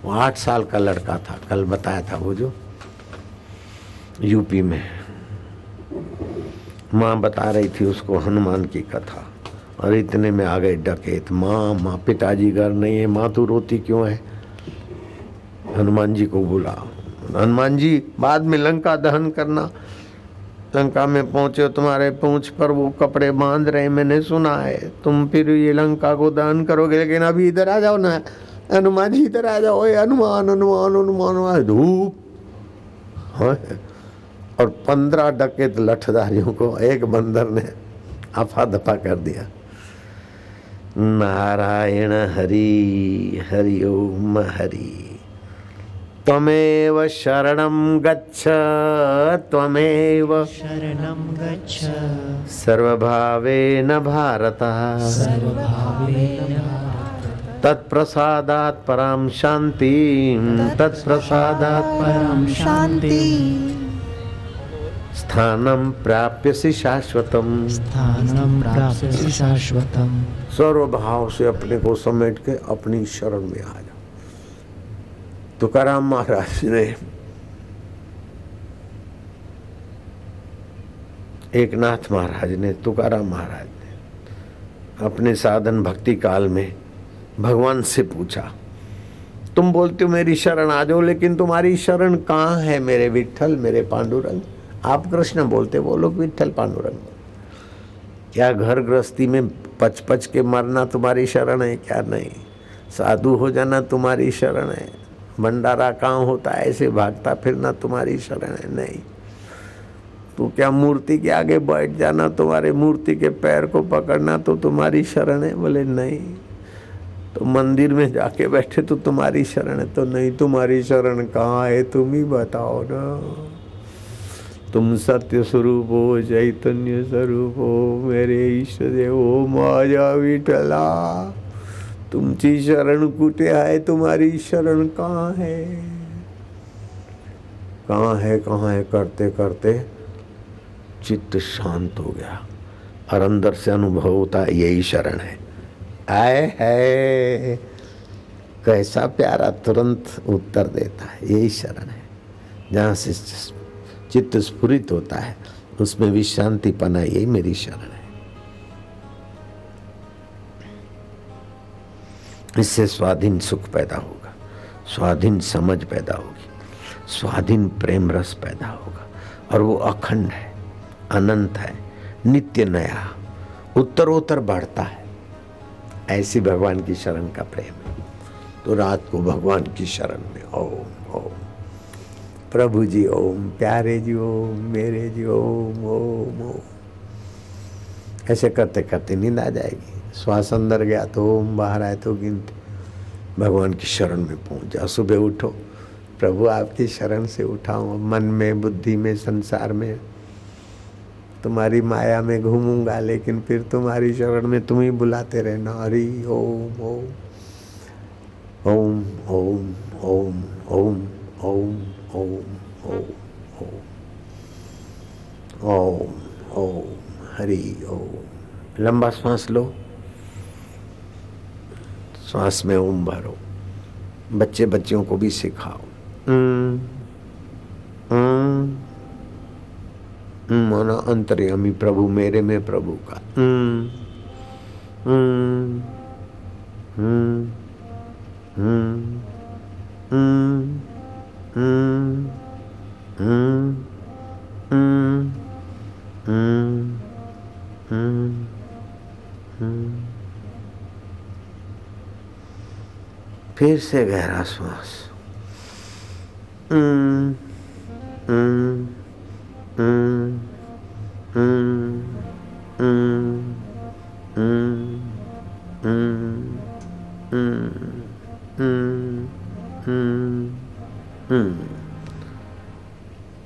वो 8 साल का लड़का था, कल बताया था वो जो यूपी में। माँ बता रही थी उसको हनुमान की कथा, और इतने में आ गए डकैत। माँ पिताजी घर नहीं है। माँ तू रोती क्यों है? हनुमान जी को बुला। हनुमान जी बाद में लंका दहन करना। लंका में पहुंचे, तुम्हारे पूंछ पर वो कपड़े बांध रहे, मैंने सुना है। तुम फिर ये लंका को दहन करोगे, लेकिन अभी इधर आ जाओ ना हनुमान जी, इधर आ जाओ। हनुमान हनुमान हनुमान धूप। और 15 डकैत लठधारियों को एक बंदर ने आफा दफा कर दिया। नारायण हरि हरि ओम हरि। त्वमेव शरणं गच्छ, त्वमेव शरणं गच्छ, सर्वभावेन भारत, सर्वभावेन तत्प्रसादात् परां शान्तिं, तत्प्रसादात् परं शान्ति, स्थानं प्राप्यसि शाश्वतम्, स्थानं प्राप्स्यसि शाश्वतम्। सर्वभाव से अपने को समेट के अपनी शरण में आ जा। तुकाराम महाराज ने, एकनाथ महाराज ने, तुकाराम महाराज ने अपने साधन भक्ति काल में भगवान से पूछा, तुम बोलते हो मेरी शरण आ जाओ, लेकिन तुम्हारी शरण कहाँ है मेरे विट्ठल, मेरे पांडुरंग? आप कृष्ण बोलते, वो लोग विट्ठल पांडुरंग। क्या घर गृहस्थी में पच पच के मरना तुम्हारी शरण है क्या? नहीं। साधु हो जाना तुम्हारी शरण है? भंडारा कहाँ होता है, ऐसे भागता फिरना तुम्हारी शरण है नहीं। तो क्या मूर्ति के आगे बैठ जाना, तुम्हारे मूर्ति के पैर को पकड़ना तो तुम्हारी शरण है? बोले नहीं। तो मंदिर में जाके बैठे तो तुम्हारी शरण है? तो नहीं। तुम्हारी शरण कहाँ है, तुम ही बताओ ना। तुम सत्य स्वरूप हो, चैतन्य स्वरूप हो, मेरे ईष्ट देव हो, माझा विठला। तुमची शरण कुठे आहे, तुम्हारी शरण कहाँ है? कहाँ है, कहाँ है करते करते चित्त शांत हो गया और अंदर से अनुभव होता है यही शरण है। आए है कैसा प्यारा, तुरंत उत्तर देता है यही शरण है। जहाँ से चित्त स्फुरित होता है उसमें विश्रांति पना, यही मेरी शरण है। इससे स्वाधीन सुख पैदा होगा, स्वाधीन समझ पैदा होगी, स्वाधीन प्रेम रस पैदा होगा और वो अखंड है, अनंत है, नित्य नया, उत्तरोत्तर बढ़ता है। ऐसी भगवान की शरण का प्रेम है। तो रात को भगवान की शरण में ओम ओम, प्रभु जी ओम, प्यारे जी ओम, मेरे जी ओम ओम ओम, ऐसे करते करते नींद आ जाएगी। श्वास अंदर गया तो ओम, बाहर आए तो गिनती। भगवान की शरण में पहुंच जाओ। सुबह उठो, प्रभु आपकी शरण से उठाऊं। मन में, बुद्धि में, संसार में, तुम्हारी माया में घूमूंगा, लेकिन फिर तुम्हारी शरण में तुम ही बुलाते रहना। हरि ओम ओम ओम ओम ओम ओम ओम ओम ओम ओम ओम, हरि ओम। लंबा श्वास लो, श्वास में ओम भरो। बच्चे बच्चियों को भी सिखाओ। माना अंतर्यामी प्रभु, मेरे में प्रभु का। फिर से गहरा श्वास।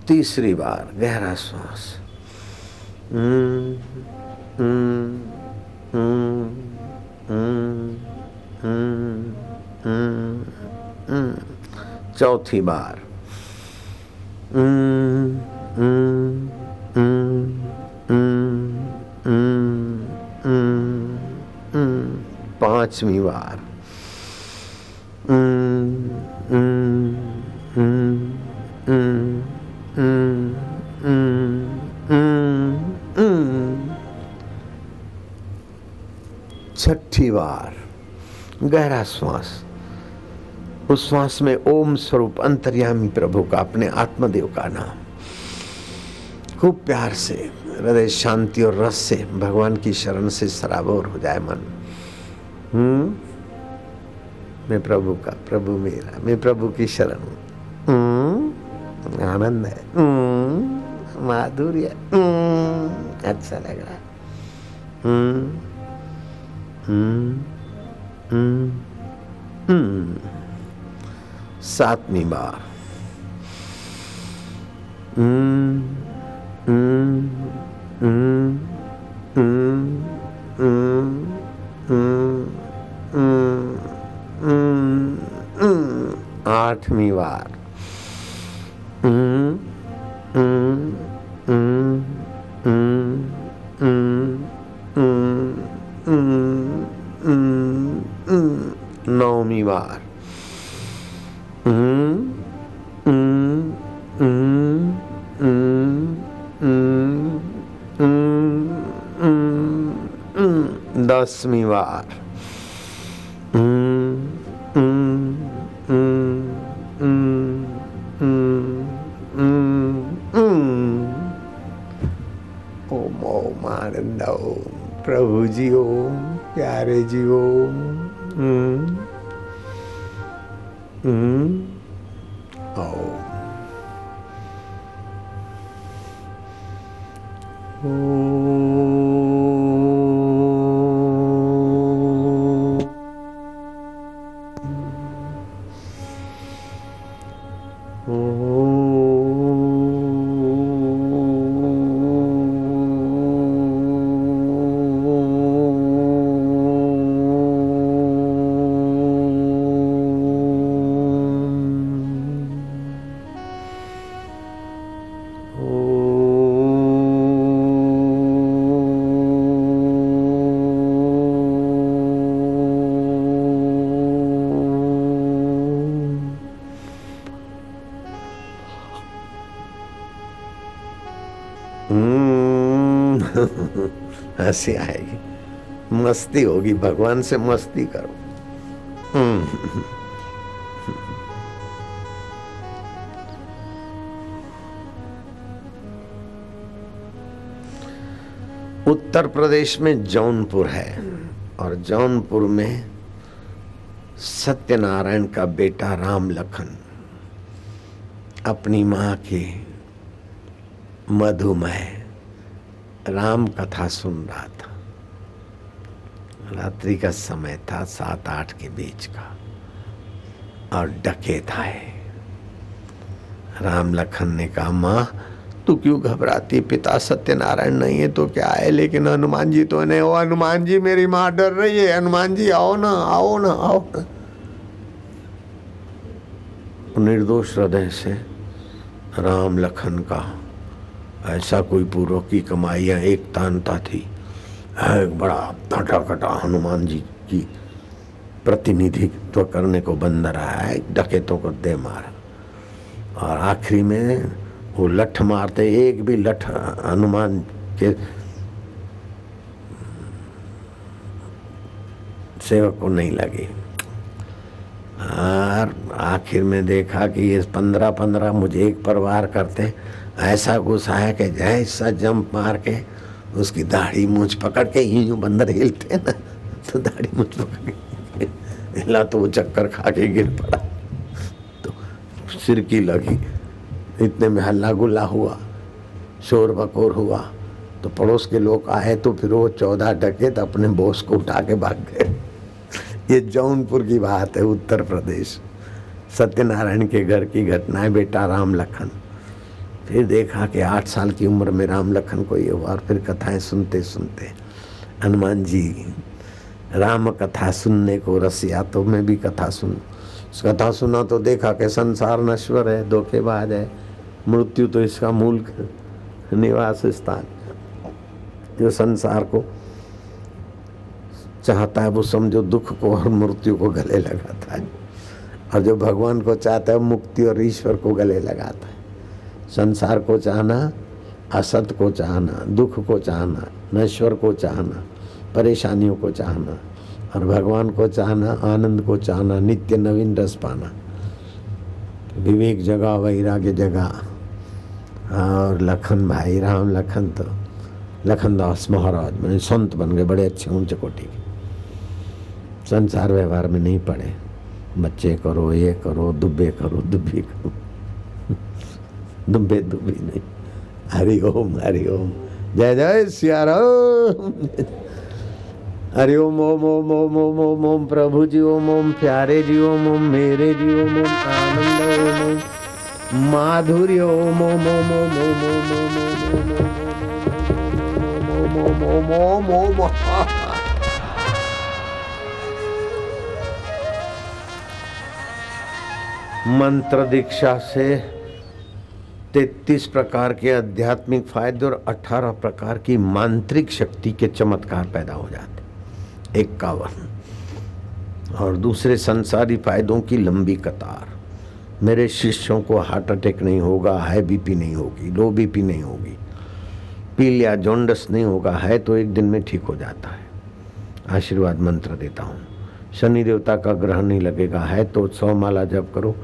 तीसरी बार गहरा श्वास। चौथी बार। पांचवी बार। छठी बार गहरा श्वास। उस श्वास में ओम स्वरूप अंतर्यामी प्रभु का, अपने आत्मदेव का नाम खूब प्यार से, हृदय शांति और रस से, भगवान की शरण से सराबोर हो जाए मन। मैं प्रभु का, प्रभु मेरा, मैं प्रभु की शरण हूँ। आनंद है, माधुर्य, अच्छा लग रहा है। सातवीं बार। आठवीं बार। नौवीं बार। 10वीं बार। โอม आनंद ओम, प्रभु जी ओम, प्यारे जी ओम। हंसी आएगी, मस्ती होगी, भगवान से मस्ती करो। उत्तर प्रदेश में जौनपुर है और जौनपुर में सत्यनारायण का बेटा राम लखन अपनी माँ की मधुमेह राम कथा सुन रहा था। रात्रि का समय था, 7-8 के बीच का, और डकैत आए। राम लखन ने कहा, माँ तू क्यों घबराती, पिता सत्यनारायण नहीं है तो क्या है, लेकिन हनुमान जी तो नहीं। ओ हनुमान जी, मेरी माँ डर रही है, हनुमान जी आओ ना, आओ ना, आओ ना। निर्दोष हृदय से राम लखन का ऐसा कोई पूर्व की कमाइयाँ एक तानता थी, एक बड़ा टटा हनुमान जी की प्रतिनिधित्व करने को बंद रहा है, डकैतों को दे मारा। और आखिरी में वो लठ मारते, एक भी लठ हनुमान के सेवक को नहीं लगी। और आखिर में देखा कि ये 15-15 मुझे एक पर वार करते, ऐसा गुस्सा है कि जैसा जंप मार के उसकी दाढ़ी मूंछ पकड़ के यूं बंदर हिलते ना, तो दाढ़ी मूंछ पकड़ के हिला तो वो चक्कर खा के गिर पड़ा, तो सिर की लगी। इतने में हल्ला गुल्ला हुआ, शोर बकोर हुआ, तो पड़ोस के लोग आए तो फिर वो 14 डकैत अपने बॉस को उठा के भाग गए। ये जौनपुर की बात है, उत्तर प्रदेश। सत्यनारायण के घर की घटना है, बेटा राम लखन। फिर देखा कि 8 साल की उम्र में राम लखन को ये हुआ। और फिर कथाएं सुनते सुनते हनुमान जी राम कथा सुनने को रसिया, तो मैं भी कथा कथा सुना तो देखा कि संसार नश्वर है, धोखेबाज है, मृत्यु तो इसका मूल निवास स्थान। जो संसार को चाहता है वो समझो दुख को और मृत्यु को गले लगाता है, और जो भगवान को चाहता है मुक्ति और ईश्वर को गले लगाता है। संसार को चाहना, असत को चाहना, दुख को चाहना, नश्वर को चाहना, परेशानियों को चाहना, और भगवान को चाहना, आनंद को चाहना, नित्य नवीन रस पाना, विवेक जगा, वैराग्य जगा। और लखन भाई राम लखन तो लखनदास महाराज मैंने संत बन गए, बड़े अच्छे ऊंचे कोटि के। संसार व्यवहार में नहीं पड़े, बच्चे करो, ये करो, दुब्बे करो, दुब्बी करो, दुब्बे दुब्बी नहीं। हरि ओम, जय जय सिया राम। हरि ओम, ओम ओम ओम ओम ओम ओम, प्रभु जी ओम ओम, प्यारे जी ओम ओम, मेरे जी ओम ओम, आनंद ओम ओम, माधुर्य ओम ओम ओम ओम ओम ओम ओम ओम ओम ओम। मंत्र दीक्षा से 33 प्रकार के आध्यात्मिक फायदे और 18 प्रकार की मांत्रिक शक्ति के चमत्कार पैदा हो जाते। 51 और दूसरे संसारी फायदों की लंबी कतार। मेरे शिष्यों को हार्ट अटैक नहीं होगा, हाई बीपी नहीं होगी, लो बीपी नहीं होगी, पीलिया जॉन्डस नहीं होगा, है तो एक दिन में ठीक हो जाता है। आशीर्वाद मंत्र देता हूँ। शनि देवता का ग्रह नहीं लगेगा, है तो 100 माला जप करो,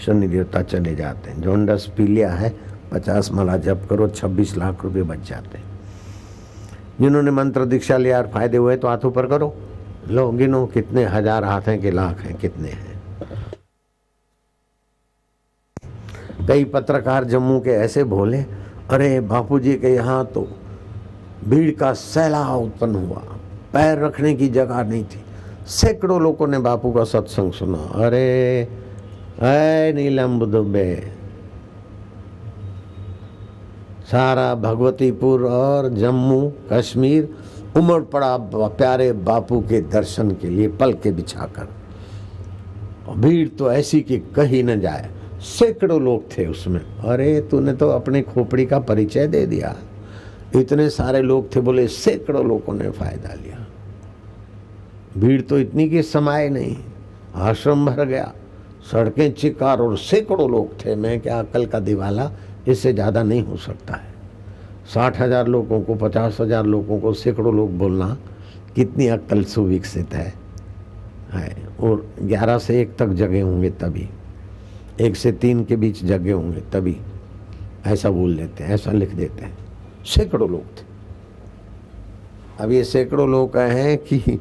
शनि देवता चले जाते हैं। जॉन्डस पीलिया है, 50 माला जप करो, 26 लाख रुपए बच जाते हैं। जिन्होंने मंत्र दीक्षा लिया और फायदे हुए तो हाथों पर करो, लो गिनो कितने हजार हाथ हैं कि लाख हैं, कितने हैं। कई पत्रकार जम्मू के ऐसे बोले, अरे बापूजी के यहाँ तो भीड़ का सैलाब उत्पन्न हुआ, पैर रखने की जगह नहीं थी। सैकड़ों लोगों ने बापू का सत्संग सुना। अरे नीलम दुबे, सारा भगवतीपुर और जम्मू कश्मीर उमड़ पड़ा प्यारे बापू के दर्शन के लिए पल के बिछाकर। भीड़ तो ऐसी कि कहीं न जाए, सैकड़ों लोग थे उसमें। अरे तूने तो अपने खोपड़ी का परिचय दे दिया। इतने सारे लोग थे, बोले सैकड़ों लोगों ने फायदा लिया। भीड़ तो इतनी कि समाये नहीं, आश्रम भर गया, सड़कें चिकार और सैकड़ों लोग थे। मैं क्या अकल का दिवाला, इससे ज़्यादा नहीं हो सकता है। 60,000 लोगों को, 50,000 लोगों को सैकड़ों लोग बोलना कितनी अक्ल सुविकसित है। और 11 से 1 तक जगे होंगे तभी, 1 से 3 के बीच जगे होंगे तभी ऐसा बोल देते हैं, ऐसा लिख देते हैं। सैकड़ों लोग थे। अब ये सैकड़ों लोग हैं कि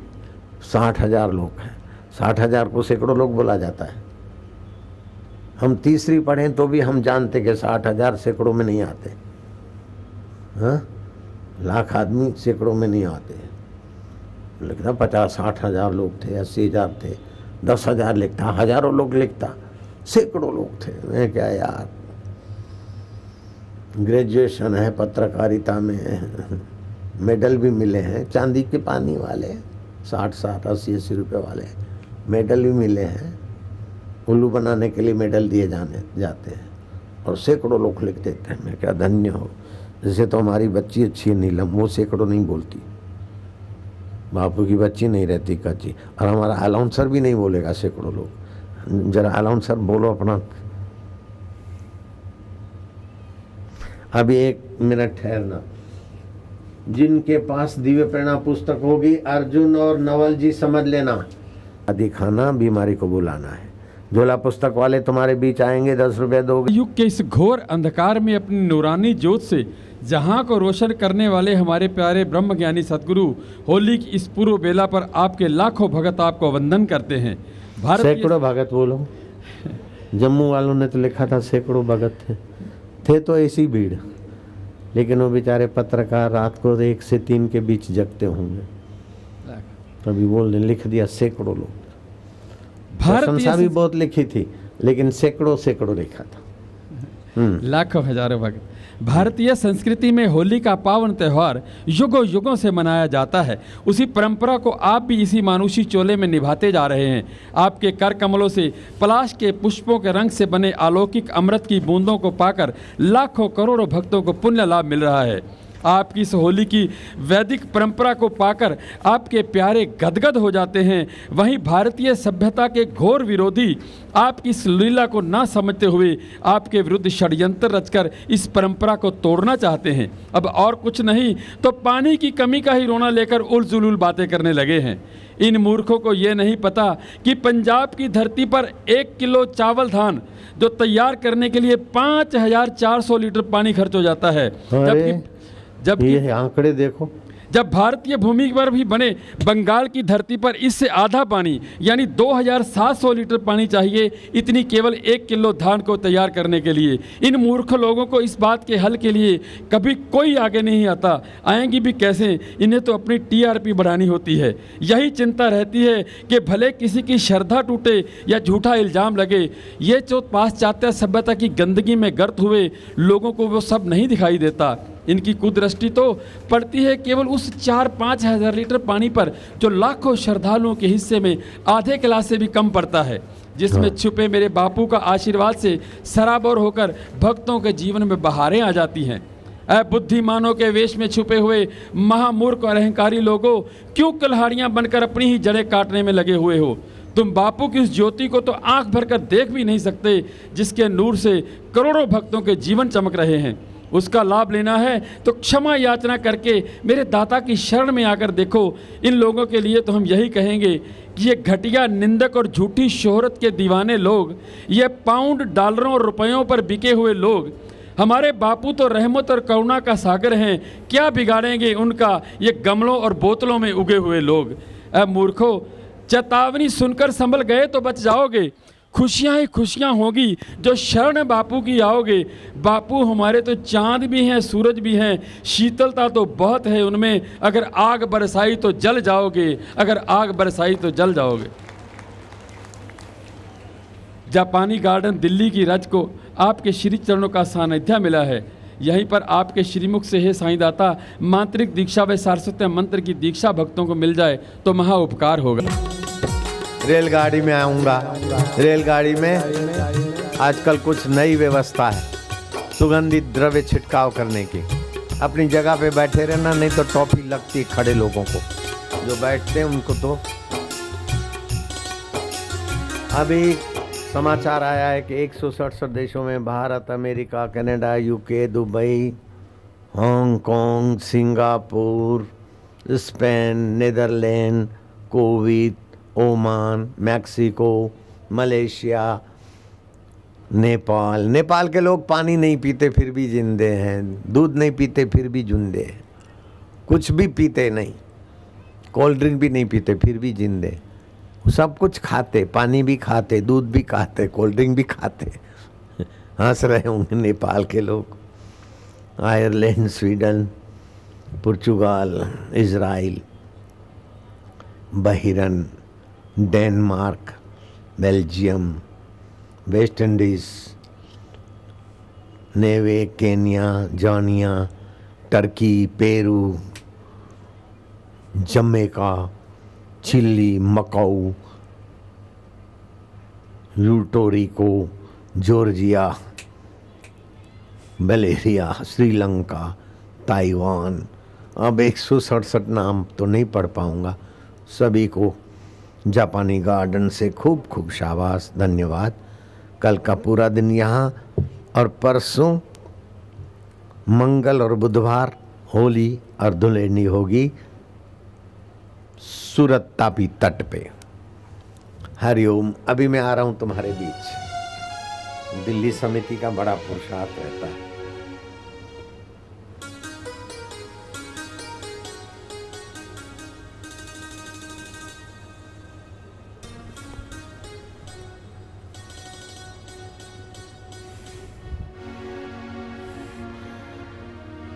60,000 लोग हैं। 60,000 को सैकड़ों लोग बोला जाता है। हम तीसरी पढ़ें तो भी हम जानते कि 60,000 सैकड़ों में नहीं आते। हाँ, लाख आदमी सैकड़ों में नहीं आते। लिखता 50-60,000 लोग थे, 80,000 थे, 10,000 लिखता, हजारों लोग लिखता, सैकड़ों लोग थे। मैं क्या यार, ग्रेजुएशन है पत्रकारिता में, मेडल भी मिले हैं, चांदी के पानी वाले 60-60, 80-80 रुपये वाले मेडल भी मिले हैं। उल्लू बनाने के लिए मेडल दिए जाते हैं और सैकड़ों लोग लिख देते हैं। मैं क्या धन्य हो। जैसे तो हमारी बच्ची अच्छी है नीलम, वो सैकड़ों नहीं बोलती। बापू की बच्ची नहीं रहती कच्ची। और हमारा अलाउंसर भी नहीं बोलेगा सैकड़ों लोग। जरा अलाउंसर बोलो अपना। अभी 1 मिनट ठहरना। जिनके पास दिव्य प्रेरणा पुस्तक होगी, अर्जुन और नवल जी समझ लेना, दिखाना बीमारी को बुलाना है। झोला पुस्तक वाले तुम्हारे बीच आएंगे, 10 रुपए दोगे। युग के इस घोर अंधकार में अपनी नूरानी ज्योत से जहां को रोशन करने वाले हमारे प्यारे ब्रह्म ज्ञानी सदगुरु होली की इस पूर्व बेला पर आपके लाखों भगत आपको वंदन करते हैं। सैकड़ों भगत बोलो। जम्मू वालों ने तो लिखा था सैकड़ों भगत थे तो ऐसी भीड़, लेकिन वो बेचारे पत्रकार रात को 1 से 3 के बीच जगते होंगे, तभी बोलने लिख दिया सैकड़ों लोग। प्रशंसा भी बहुत लिखी थी, लेकिन सैकड़ों लिखा था। लाखों हजारों भक्त। भारतीय संस्कृति में होली का पावन त्यौहार युगों युगों से मनाया जाता है। उसी परंपरा को आप भी इसी मानुषी चोले में निभाते जा रहे हैं। आपके कर कमलों से पलाश के पुष्पों के रंग से बने अलौकिक अमृत की बूंदों को पाकर लाखों करोड़ों भक्तों को पुण्य लाभ मिल रहा है। आपकी इस होली की वैदिक परंपरा को पाकर आपके प्यारे गदगद हो जाते हैं। वहीं भारतीय सभ्यता के घोर विरोधी आपकी इस लीला को ना समझते हुए आपके विरुद्ध षड्यंत्र रचकर इस परंपरा को तोड़ना चाहते हैं। अब और कुछ नहीं तो पानी की कमी का ही रोना लेकर उलझुल बातें करने लगे हैं। इन मूर्खों को ये नहीं पता कि पंजाब की धरती पर 1 किलो चावल धान जो तैयार करने के लिए 5,400 लीटर पानी खर्च हो जाता है। जबकि ये आंकड़े देखो, जब भारतीय भूमि पर भी बने बंगाल की धरती पर इससे आधा पानी यानी 2,700 लीटर पानी चाहिए, इतनी केवल 1 किलो धान को तैयार करने के लिए। इन मूर्ख लोगों को इस बात के हल के लिए कभी कोई आगे नहीं आता। आएंगी भी कैसे? इन्हें तो अपनी टीआरपी बढ़ानी होती है। यही चिंता रहती है कि भले किसी की श्रद्धा टूटे या झूठा इल्ज़ाम लगे। ये जो पाश्चात्य सभ्यता की गंदगी में गर्त हुए लोगों को वो सब नहीं दिखाई देता। इनकी कुदृष्टि तो पड़ती है केवल उस 4-5 हज़ार लीटर पानी पर जो लाखों श्रद्धालुओं के हिस्से में आधे गिलास से भी कम पड़ता है, जिसमें छुपे मेरे बापू का आशीर्वाद से सराबोर होकर भक्तों के जीवन में बहारें आ जाती हैं। बुद्धिमानों के वेश में छुपे हुए महामूर्ख और अहंकारी लोगों, क्यों कुल्हाड़ियाँ बनकर अपनी ही जड़ें काटने में लगे हुए हो? तुम बापू की इस ज्योति को तो आंख भरकर देख भी नहीं सकते, जिसके नूर से करोड़ों भक्तों के जीवन चमक रहे हैं। उसका लाभ लेना है तो क्षमा याचना करके मेरे दाता की शरण में आकर देखो। इन लोगों के लिए तो हम यही कहेंगे कि ये घटिया, निंदक और झूठी शोहरत के दीवाने लोग, ये पाउंड, डॉलरों और रुपयों पर बिके हुए लोग, हमारे बापू तो रहमत और करुणा का सागर हैं। क्या बिगाड़ेंगे उनका ये गमलों और बोतलों में उगे हुए लोग? मूर्खों, चेतावनी सुनकर संभल गए तो बच जाओगे। खुशियाँ ही खुशियाँ होगी जो शरण बापू की आओगे। बापू हमारे तो चांद भी हैं, सूरज भी हैं, शीतलता तो बहुत है उनमें। अगर आग बरसाई तो जल जाओगे, अगर आग बरसाई तो जल जाओगे। जापानी गार्डन दिल्ली की रज को आपके श्री चरणों का सानिध्य मिला है। यहीं पर आपके श्रीमुख से हे साईं दाता मांत्रिक दीक्षा व सारस्वत मंत्र की दीक्षा भक्तों को मिल जाए तो महा उपकार होगा। रेलगाड़ी में आऊँगा। रेलगाड़ी में आजकल कुछ नई व्यवस्था है सुगंधित द्रव्य छिड़काव करने की। अपनी जगह पे बैठे रहना, नहीं तो टॉपी लगती है खड़े लोगों को, जो बैठते हैं उनको। तो अभी समाचार आया है कि 167 देशों में Bharat, America, Canada, UK, Dubai, Hong Kong, Singapore, Spain, Netherlands, Kuwait, Oman, Mexico, Malaysia, Nepal के लोग पानी नहीं पीते फिर भी जिंदे हैं, दूध नहीं पीते फिर भी जिंदे हैं, कुछ भी पीते नहीं, कोल्ड ड्रिंक भी नहीं पीते फिर भी जिंदे। सब कुछ खाते, पानी भी खाते, दूध भी खाते, कोल्ड ड्रिंक भी खाते। हंस रहे होंगे नेपाल के लोग। आयरलैंड, स्वीडन, पुर्तगाल, Israel, Bahrain, Denmark, Belgium, West Indies, नेवे, केन्या, जानिया, Turkey, Peru, Jamaica, Chile, Macau, यूटोरिको, जॉर्जिया, बल्गेरिया, श्रीलंका, ताइवान। अब 167 नाम तो नहीं पढ़ पाऊंगा। सभी को जापानी गार्डन से खूब खूब शाबाश, धन्यवाद। कल का पूरा दिन यहाँ और परसों मंगल और बुधवार होली और धुलेंडी होगी सूरत तापी तट पे। हरिओम। अभी मैं आ रहा हूं तुम्हारे बीच। दिल्ली समिति का बड़ा पुरुषार्थ रहता है।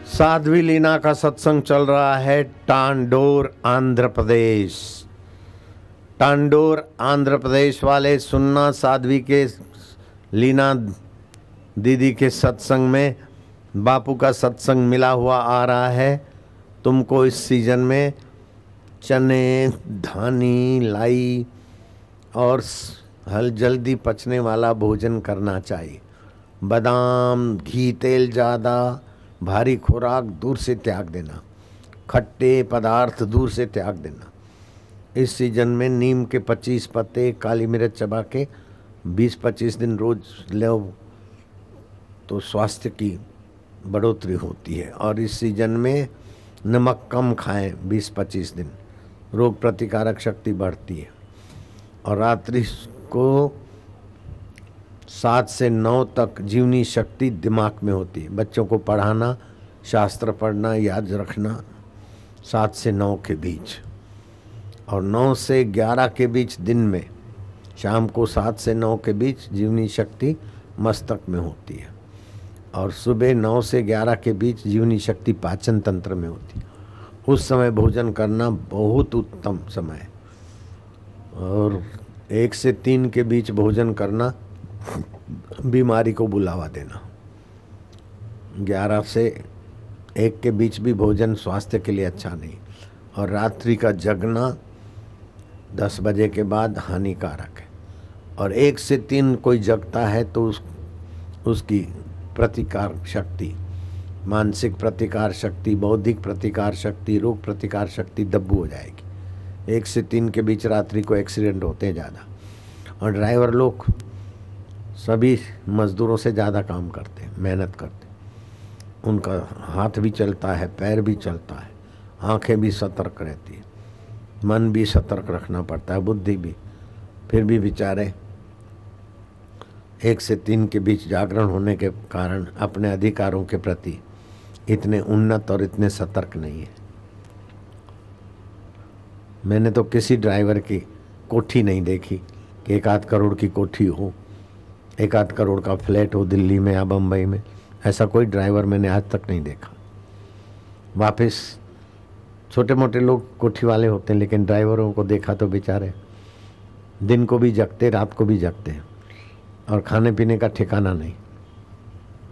साध्वी लीना का सत्संग चल रहा है टांडोर, आंध्र प्रदेश। टांडोर आंध्र प्रदेश वाले सुनना, साध्वी के लीना दीदी के सत्संग में बापू का सत्संग मिला हुआ आ रहा है। तुमको इस सीजन में चने, धानी, लाई और हल जल्दी पचने वाला भोजन करना चाहिए। बादाम, घी, तेल ज़्यादा, भारी खुराक दूर से त्याग देना, खट्टे पदार्थ दूर से त्याग देना। इस सीजन में नीम के 25 पत्ते, काली मिर्च चबा के 20-25 दिन रोज लो तो स्वास्थ्य की बढ़ोतरी होती है। और इस सीजन में नमक कम खाएं 20-25 दिन, रोग प्रतिकारक शक्ति बढ़ती है। और रात्रि को 7 से 9 तक जीवनी शक्ति दिमाग में होती है। बच्चों को पढ़ाना, शास्त्र पढ़ना, याद रखना 7 से 9 के बीच, और 9 से 11 के बीच दिन में, शाम को 7 से 9 के बीच जीवनी शक्ति मस्तक में होती है। और सुबह 9 से 11 के बीच जीवनी शक्ति पाचन तंत्र में होती है। उस समय भोजन करना बहुत उत्तम समय है। और 1 से 3 के बीच भोजन करना बीमारी को बुलावा देना। 11 से 1 के बीच भी भोजन स्वास्थ्य के लिए अच्छा नहीं। और रात्रि का जगना 10 बजे के बाद हानिकारक है। और 1 से 3 कोई जगता है तो उसकी प्रतिकार शक्ति, मानसिक प्रतिकार शक्ति, बौद्धिक प्रतिकार शक्ति, रोग प्रतिकार शक्ति दब्बू हो जाएगी। 1 से 3 के बीच रात्रि को एक्सीडेंट होते हैं ज़्यादा। और ड्राइवर लोग सभी मज़दूरों से ज़्यादा काम करते हैं, मेहनत करते हैं। उनका हाथ भी चलता है, पैर भी चलता है, आंखें भी सतर्क रहती है, मन भी सतर्क रखना पड़ता है, बुद्धि भी। फिर भी बेचारे 1 से 3 के बीच जागरण होने के कारण अपने अधिकारों के प्रति इतने उन्नत और इतने सतर्क नहीं है। मैंने तो किसी ड्राइवर की कोठी नहीं देखी कि 1-8 करोड़ की कोठी हो, 1-8 करोड़ का फ्लैट हो दिल्ली में या बम्बई में। ऐसा कोई ड्राइवर मैंने आज तक नहीं देखा। वापस छोटे मोटे लोग कोठी वाले होते हैं, लेकिन ड्राइवरों को देखा तो बेचारे दिन को भी जगते, रात को भी जगते हैं, और खाने पीने का ठिकाना नहीं।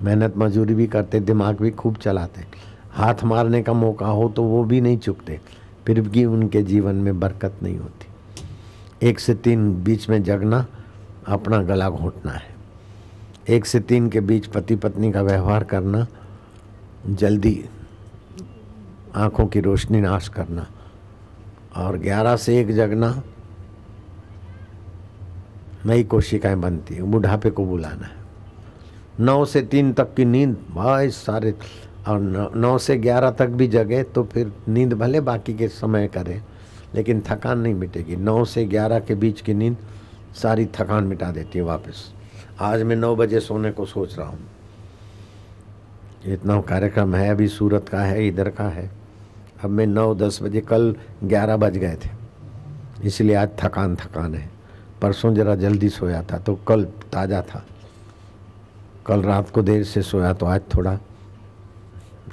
मेहनत मजदूरी भी करते, दिमाग भी खूब चलाते, हाथ मारने का मौका हो तो वो भी नहीं चुकते, फिर भी उनके जीवन में बरकत नहीं होती। 1 से 3 बीच में जगना अपना गला घोंटना है। 1 से 3 के बीच पति पत्नी का व्यवहार करना, जल्दी आंखों की रोशनी नाश करना, और 11 से 1 जगना नई कोशिकाएं बनती है, बुढ़ापे को बुलाना है। 9 से 3 तक की नींद भाई सारे, और 9 से 11 तक भी जगे तो फिर नींद भले बाकी के समय करे, लेकिन थकान नहीं मिटेगी। 9 से 11 के बीच की नींद सारी थकान मिटा देती है वापस। आज मैं 9 बजे सोने को सोच रहा हूँ। इतना कार्यक्रम है, अभी सूरत का है, इधर का है। अब मैं 9-10 बजे, कल 11 बज गए थे, इसलिए आज थकान है। परसों जरा जल्दी सोया था तो कल ताज़ा था। कल रात को देर से सोया तो आज थोड़ा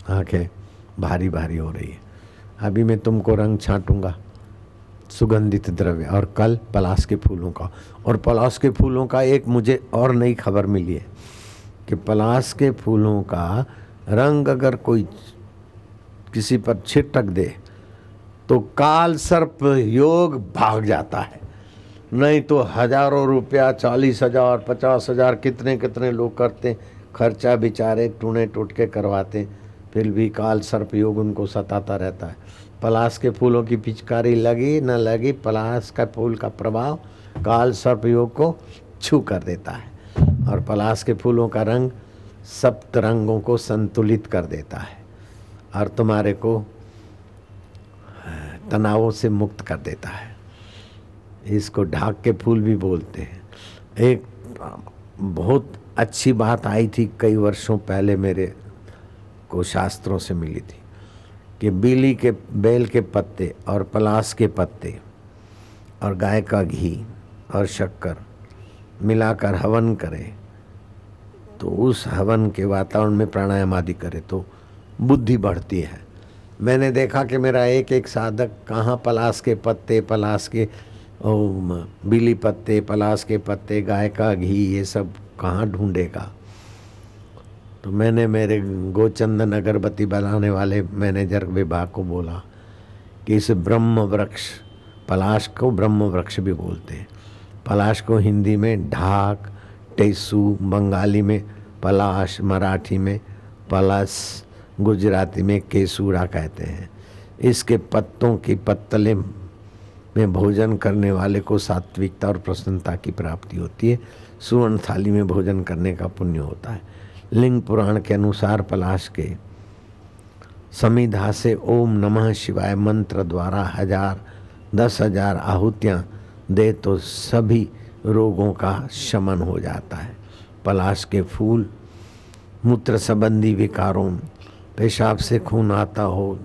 आंखें भारी भारी हो रही है। अभी मैं तुमको रंग छांटूंगा सुगंधित द्रव्य, और कल पलाश के फूलों का। और पलाश के फूलों का एक मुझे और नई खबर मिली है कि पलाश के फूलों का रंग अगर कोई किसी पर छिटक दे तो काल सर्प योग भाग जाता है। नहीं तो हजारों रुपया, 40,000, 50,000 कितने कितने लोग करते खर्चा, बेचारे टूने टूट करवाते, फिर भी काल सर्प योग उनको सताता रहता है। पलाश के फूलों की पिचकारी लगी न लगी, पलाश का फूल का प्रभाव काल सर्प योग को छू कर देता है, और पलाश के फूलों का रंग सप्त रंगों को संतुलित कर देता है, और तुम्हारे को तनावों से मुक्त कर देता है। इसको ढाक के फूल भी बोलते हैं। एक बहुत अच्छी बात आई थी कई वर्षों पहले, मेरे को शास्त्रों से मिली थी कि बीली के बेल के पत्ते और पलाश के पत्ते और गाय का घी और शक्कर मिलाकर हवन करे, तो उस हवन के वातावरण में प्राणायाम आदि करे तो बुद्धि बढ़ती है। मैंने देखा कि मेरा एक साधक कहाँ पलाश के पत्ते, पलाश के बीली पत्ते, पलाश के पत्ते, गाय का घी, ये सब कहाँ ढूंढेगा। तो मैंने मेरे गोचंदन अगरबत्ती बनाने वाले मैनेजर विभाग को बोला कि इस ब्रह्म वृक्ष, पलाश को ब्रह्म वृक्ष भी बोलते हैं। पलाश को हिंदी में ढाक, टेसू, बंगाली में पलाश, मराठी में पलाश, गुजराती में केसूरा कहते हैं। इसके पत्तों की पत्तले में भोजन करने वाले को सात्विकता और प्रसन्नता की प्राप्ति होती है। सुवर्ण थाली में भोजन करने का पुण्य होता है। लिंग पुराण के अनुसार पलाश के समिधा से ओम नमः शिवाय मंत्र द्वारा 1000, 10,000 आहुतियाँ दे तो सभी रोगों का शमन हो जाता है। पलाश के फूल मूत्र संबंधी विकारों, पेशाब से खून आता हो,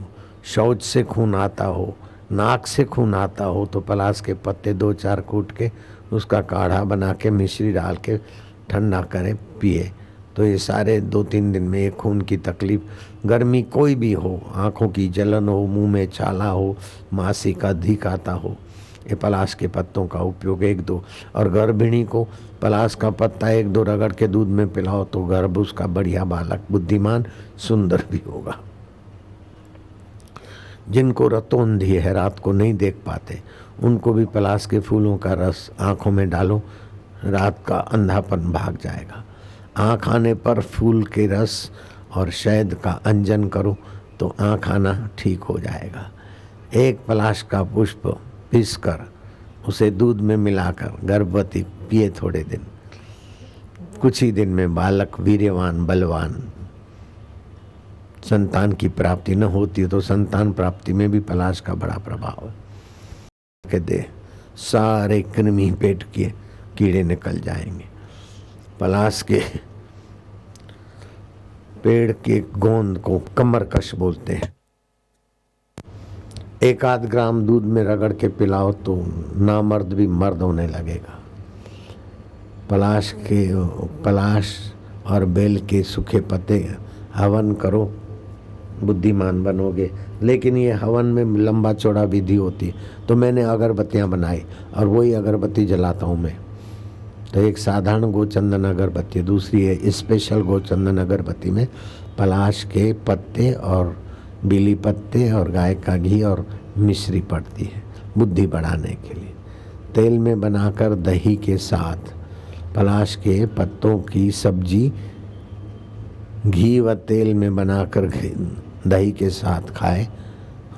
शौच से खून आता हो, नाक से खून आता हो, तो पलाश के पत्ते 2-4 कूट के उसका काढ़ा बना के मिश्री डाल के ठंडा करें, पिए, तो ये सारे 2-3 दिन में ये खून की तकलीफ, गर्मी कोई भी हो, आँखों की जलन हो, मुंह में छाला हो, मासिक अधिक आता हो, ये पलाश के पत्तों का उपयोग 1-2, और गर्भिणी को पलाश का पत्ता 1-2 रगड़ के दूध में पिलाओ तो गर्भ उसका बढ़िया बालक, बुद्धिमान, सुंदर भी होगा। जिनको रतोंधी है, रात को नहीं देख पाते, उनको भी पलाश के फूलों का रस आँखों में डालो, रात का अंधापन भाग जाएगा। आँख आने पर फूल के रस और शहद का अंजन करो तो आँख आना ठीक हो जाएगा। एक पलाश का पुष्प पीसकर उसे दूध में मिलाकर गर्भवती पिए थोड़े दिन, कुछ ही दिन में बालक वीर्यवान, बलवान, संतान की प्राप्ति न होती तो संतान प्राप्ति में भी पलाश का बड़ा प्रभाव है। के दे सारे कृमि पेट के कीड़े निकल जाएंगे। पलाश के पेड़ के गोंद को कमरकश बोलते हैं। 1-8 ग्राम दूध में रगड़ के पिलाओ तो नामर्द भी मर्द होने लगेगा। पलाश और बेल के सूखे पत्ते हवन करो, बुद्धिमान बनोगे। लेकिन ये हवन में लंबा चौड़ा विधि होती है। तो मैंने अगरबत्तियाँ बनाई और वही अगरबत्ती जलाता हूँ मैं। तो एक साधारण गोचंदन अगरबत्ती, दूसरी है स्पेशल गोचंदन अगरबत्ती में पलाश के पत्ते और बीली पत्ते और गाय का घी और मिश्री पड़ती है बुद्धि बढ़ाने के लिए। तेल में बनाकर दही के साथ पलाश के पत्तों की सब्जी घी व तेल में बनाकर दही के साथ खाए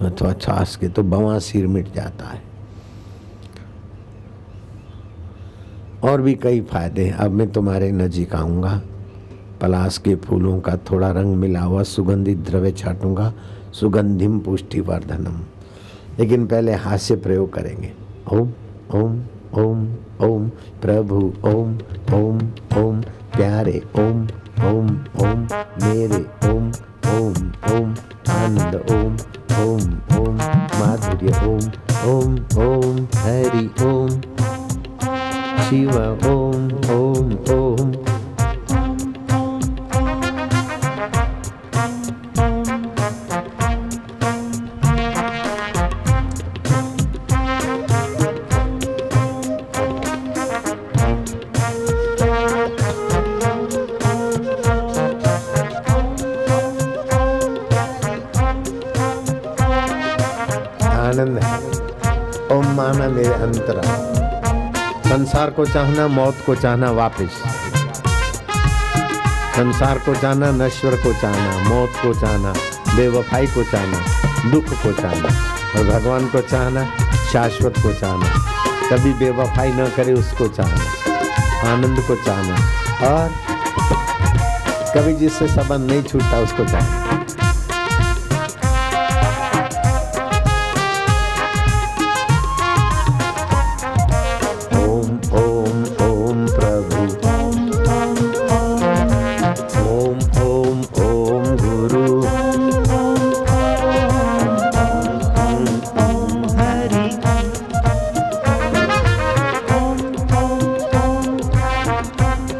अथवा छाछ के तो बवासीर मिट जाता है। और भी कई फायदे। अब मैं तुम्हारे नजीक आऊँगा, पलाश के फूलों का थोड़ा रंग मिला हुआ सुगंधित द्रव्य छाटूंगा, सुगंधिम पुष्टिवर्धनम। लेकिन पहले हास्य प्रयोग करेंगे। ओम ओम ओम ओम प्रभु ओम ओम ओम प्यारे ओम ओम ओम मेरे ओम ओम ओम आनंद ओम ओम ओम माधुर्य ओम ओम ओम हरि ओम शिव ओम ओम ओम। आनंद है। ओम माना मेरे अंतरा, संसार को चाहना, मौत को चाहना, वापस संसार को चाहना, नश्वर को चाहना, मौत को चाहना, बेवफाई को चाहना, दुख को चाहना, और भगवान को चाहना, शाश्वत को चाहना, कभी बेवफाई न करे उसको चाहना, आनंद को चाहना, और कभी जिससे संबंध नहीं छूटता उसको चाहना।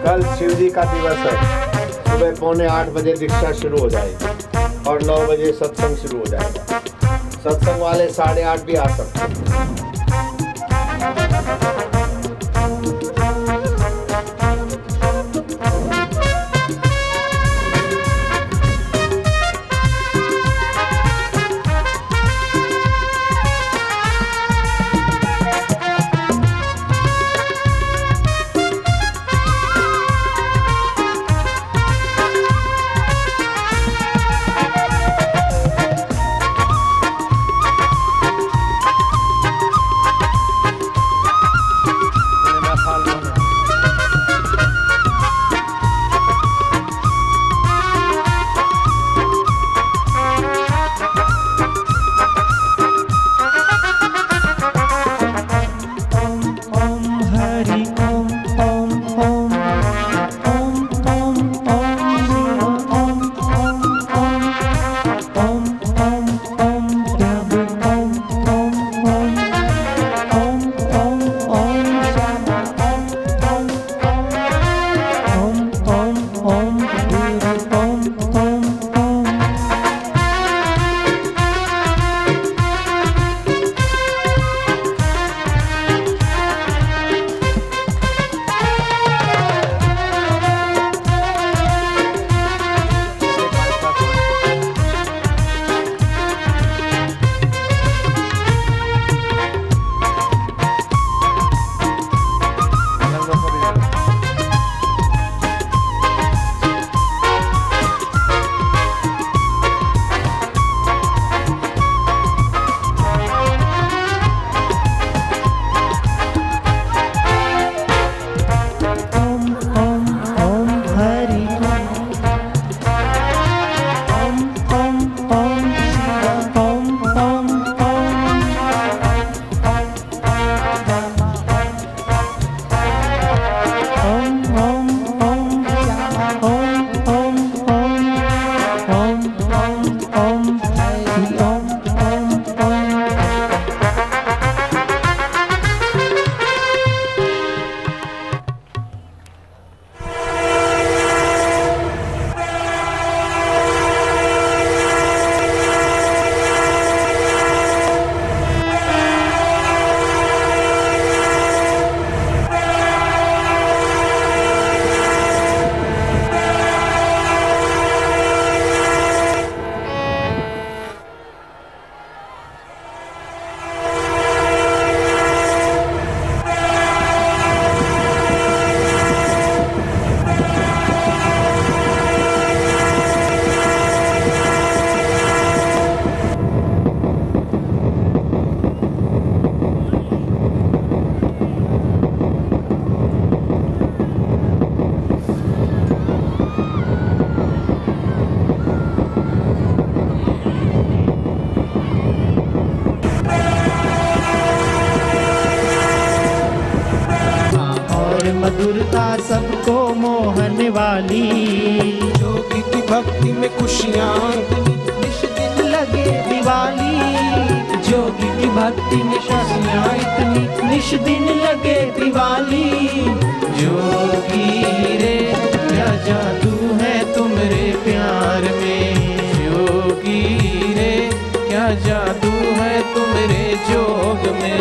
कल शिव जी का दिवस है। सुबह 7:45 बजे दीक्षा शुरू हो जाएगी और 9 बजे सत्संग शुरू हो जाएगा। सत्संग वाले 8:30 भी आ सकते हैं। ममता सबको मोहन वाली। जोगी की भक्ति में खुशियाँ निश दिन लगे दिवाली, जोगी की भक्ति में खुशियाँ इतनी निश दिन लगे दिवाली। जोगी रे क्या जादू है तुमरे प्यार में, जोगी रे क्या जादू है तुमरे जोग में।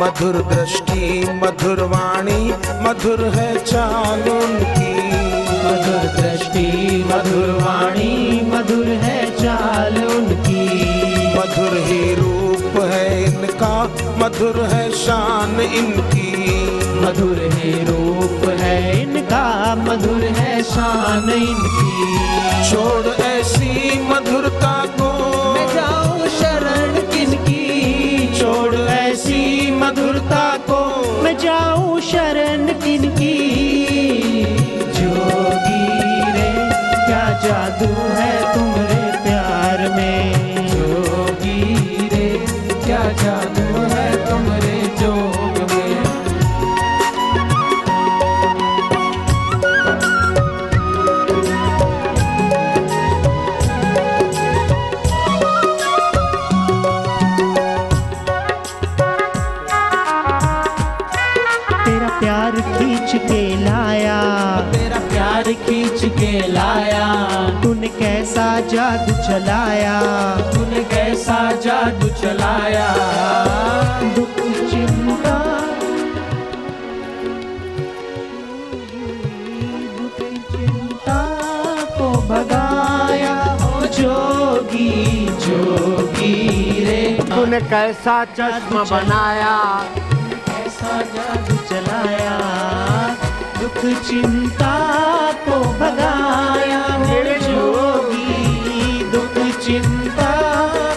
मधुर दृष्टि मधुर वाणी मधुर है चाल उनकी। मधुर दृष्टि मधुर वाणी मधुर है चाल उनकी। मधुर ही रूप है इनका मधुर है शान इनकी। मधुर ही रूप है इनका मधुर है शान इनकी। छोड़ ऐसी मधुरता को मैं जाऊं शरण किनकी, छोड़ ऐसी मधुरता को मैं जाऊं शरण किनकी। जोगी रे क्या जादू है तुमरे प्यार में, जोगी रे क्या जादू है तुमरे जोग में। तेरा प्यार खींच के लाया, तेरा प्यार खींच के लाया। तूने कैसा जादू चलाया, तूने कैसा जादू चलाया। दुख चिंता दुख चिंता को भगाया। ओ जोगी जोगी रे तूने कैसा चश्मा बनाया, कैसा जादू चलाया। दुख चिंता को भगाया। मेरे जोगी दुख चिंता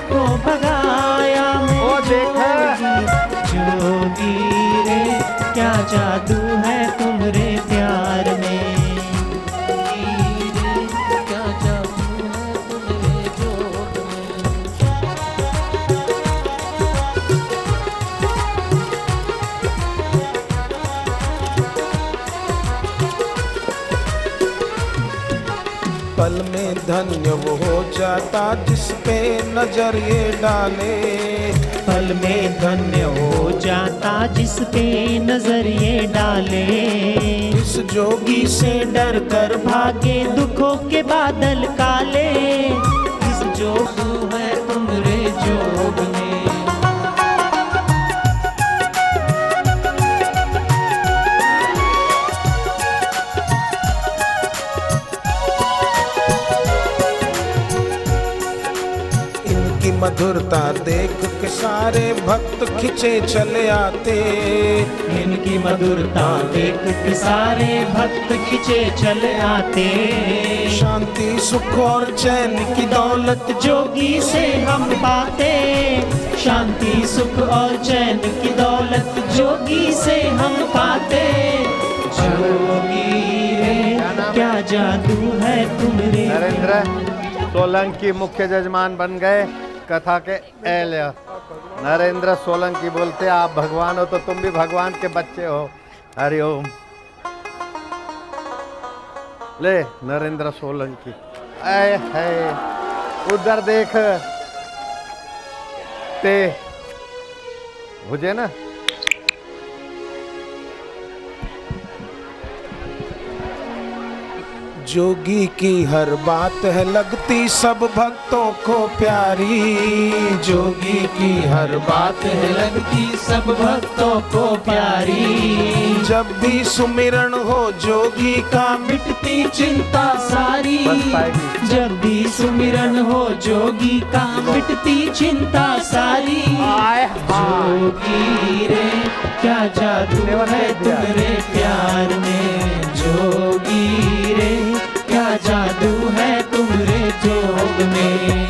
को भगाया। ओ देखा जोगी रे क्या जादू है तुमरे प्यार में, जोगी रे क्या जादू है तुमरे जोग में। पल में धन्य वो हो जाता जिस पे नजर ये डाले। पल में धन्य हो जाता जिस पे नजर ये डाले। इस जोगी से डर कर भागे दुखों के बादल काले। इस जोगी है तुमरे जोग में। इनकी मधुरता देख के सारे भक्त खिंचे चले आते। इनकी मधुरता देख के सारे भक्त खिंचे चले आते। शांति सुख और चैन की दौलत जोगी से हम पाते। शांति सुख और चैन की दौलत जोगी से हम पाते। जोगी रे क्या जादू है तुमरे। नरेंद्र सोलंकी मुख्य जजमान बन गए कथा के एल। नरेंद्र सोलंकी बोलते आप भगवान हो तो तुम भी भगवान के बच्चे हो। हरिओम। ले नरेंद्र सोलंकी ऐ है उधर देख ते मुझे ना जोगी की हर बात है लगती सब भक्तों को प्यारी। जोगी की हर बात है लगती सब भक्तों को प्यारी। जब भी सुमिरन हो जोगी का मिटती चिंता सारी। जब भी सुमिरन हो जोगी का मिटती चिंता सारी। जोगी रे क्या जादू है तुम्हारे प्यार में। जोगी रे क्या जादू है तुम्हारे जोग में।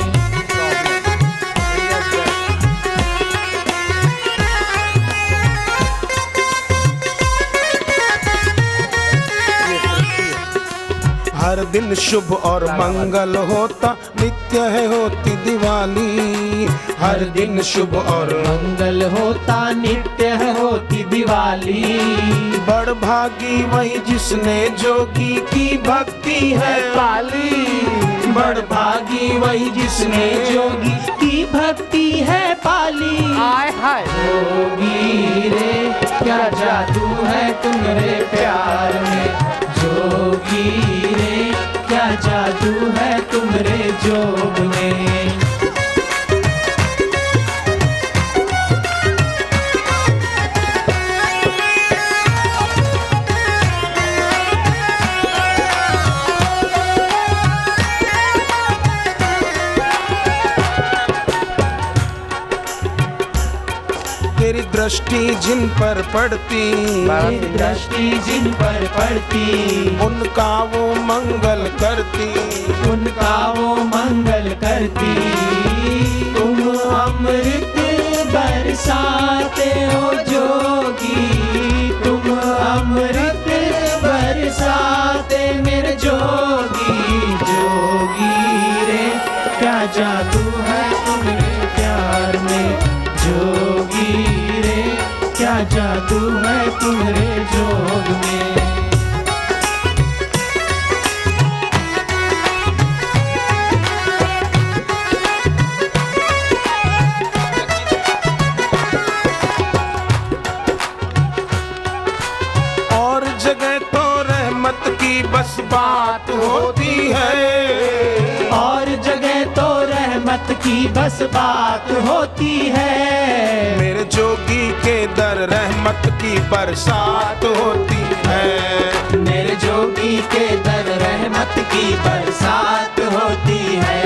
हर दिन शुभ और मंगल होता, नित्य है होती दिवाली। हर दिन शुभ और मंगल होता, नित्य है होती दिवाली। बड़ भागी वही जिसने जोगी की भक्ति है पाली। बड़ भागी वही जिसने जोगी की भक्ति है पाली। आय हाय जोगी रे क्या जादू है तुम्हारे प्यार में, जोगी रे क्या जादू है तुम्हारे जोग में। तेरी दृष्टि जिन पर पड़ती, दृष्टि जिन पर पड़ती, उनका वो मंगल करती। उनका वो मंगल करती। तुम अमृत बरसाते हो जोगी, तुम अमृत बरसाते मेरे जोगी। जोगी रे क्या जादू है तुम्हारे प्यार में, जोगी रे क्या जादू है तुम्हारे जोग में। और जगह तो रहमत की बस बात होती है, और जगह तो रहमत की बस बात होती है। मेरे जोगी के दर रहमत की बरसात होती है। मेरे जोगी के दर रहमत की बरसात होती है।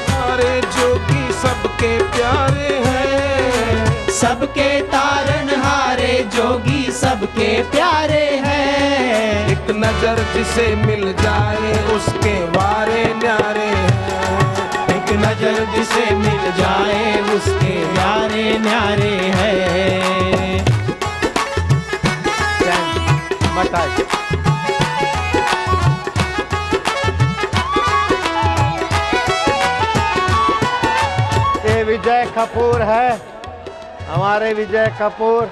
हमारे जोगी सबके प्यारे हैं, सबके तारनहारे जोगी सबके प्यारे हैं। एक नजर जिसे मिल जाए उसके वारे न्यारे हैं। एक नजर जिसे मिल जाए उसके न्यारे न्यारे हैं। ये विजय कपूर है, हमारे विजय कपूर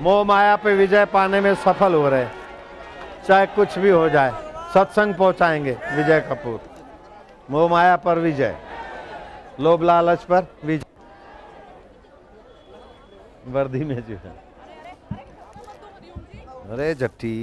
मोह माया पे विजय पाने में सफल हो रहे, चाहे कुछ भी हो जाए सत्संग पहुंचाएंगे। विजय कपूर मोह माया पर विजय, लोभ लालच पर विजय। वर्दी में जो है, अरे जट्टी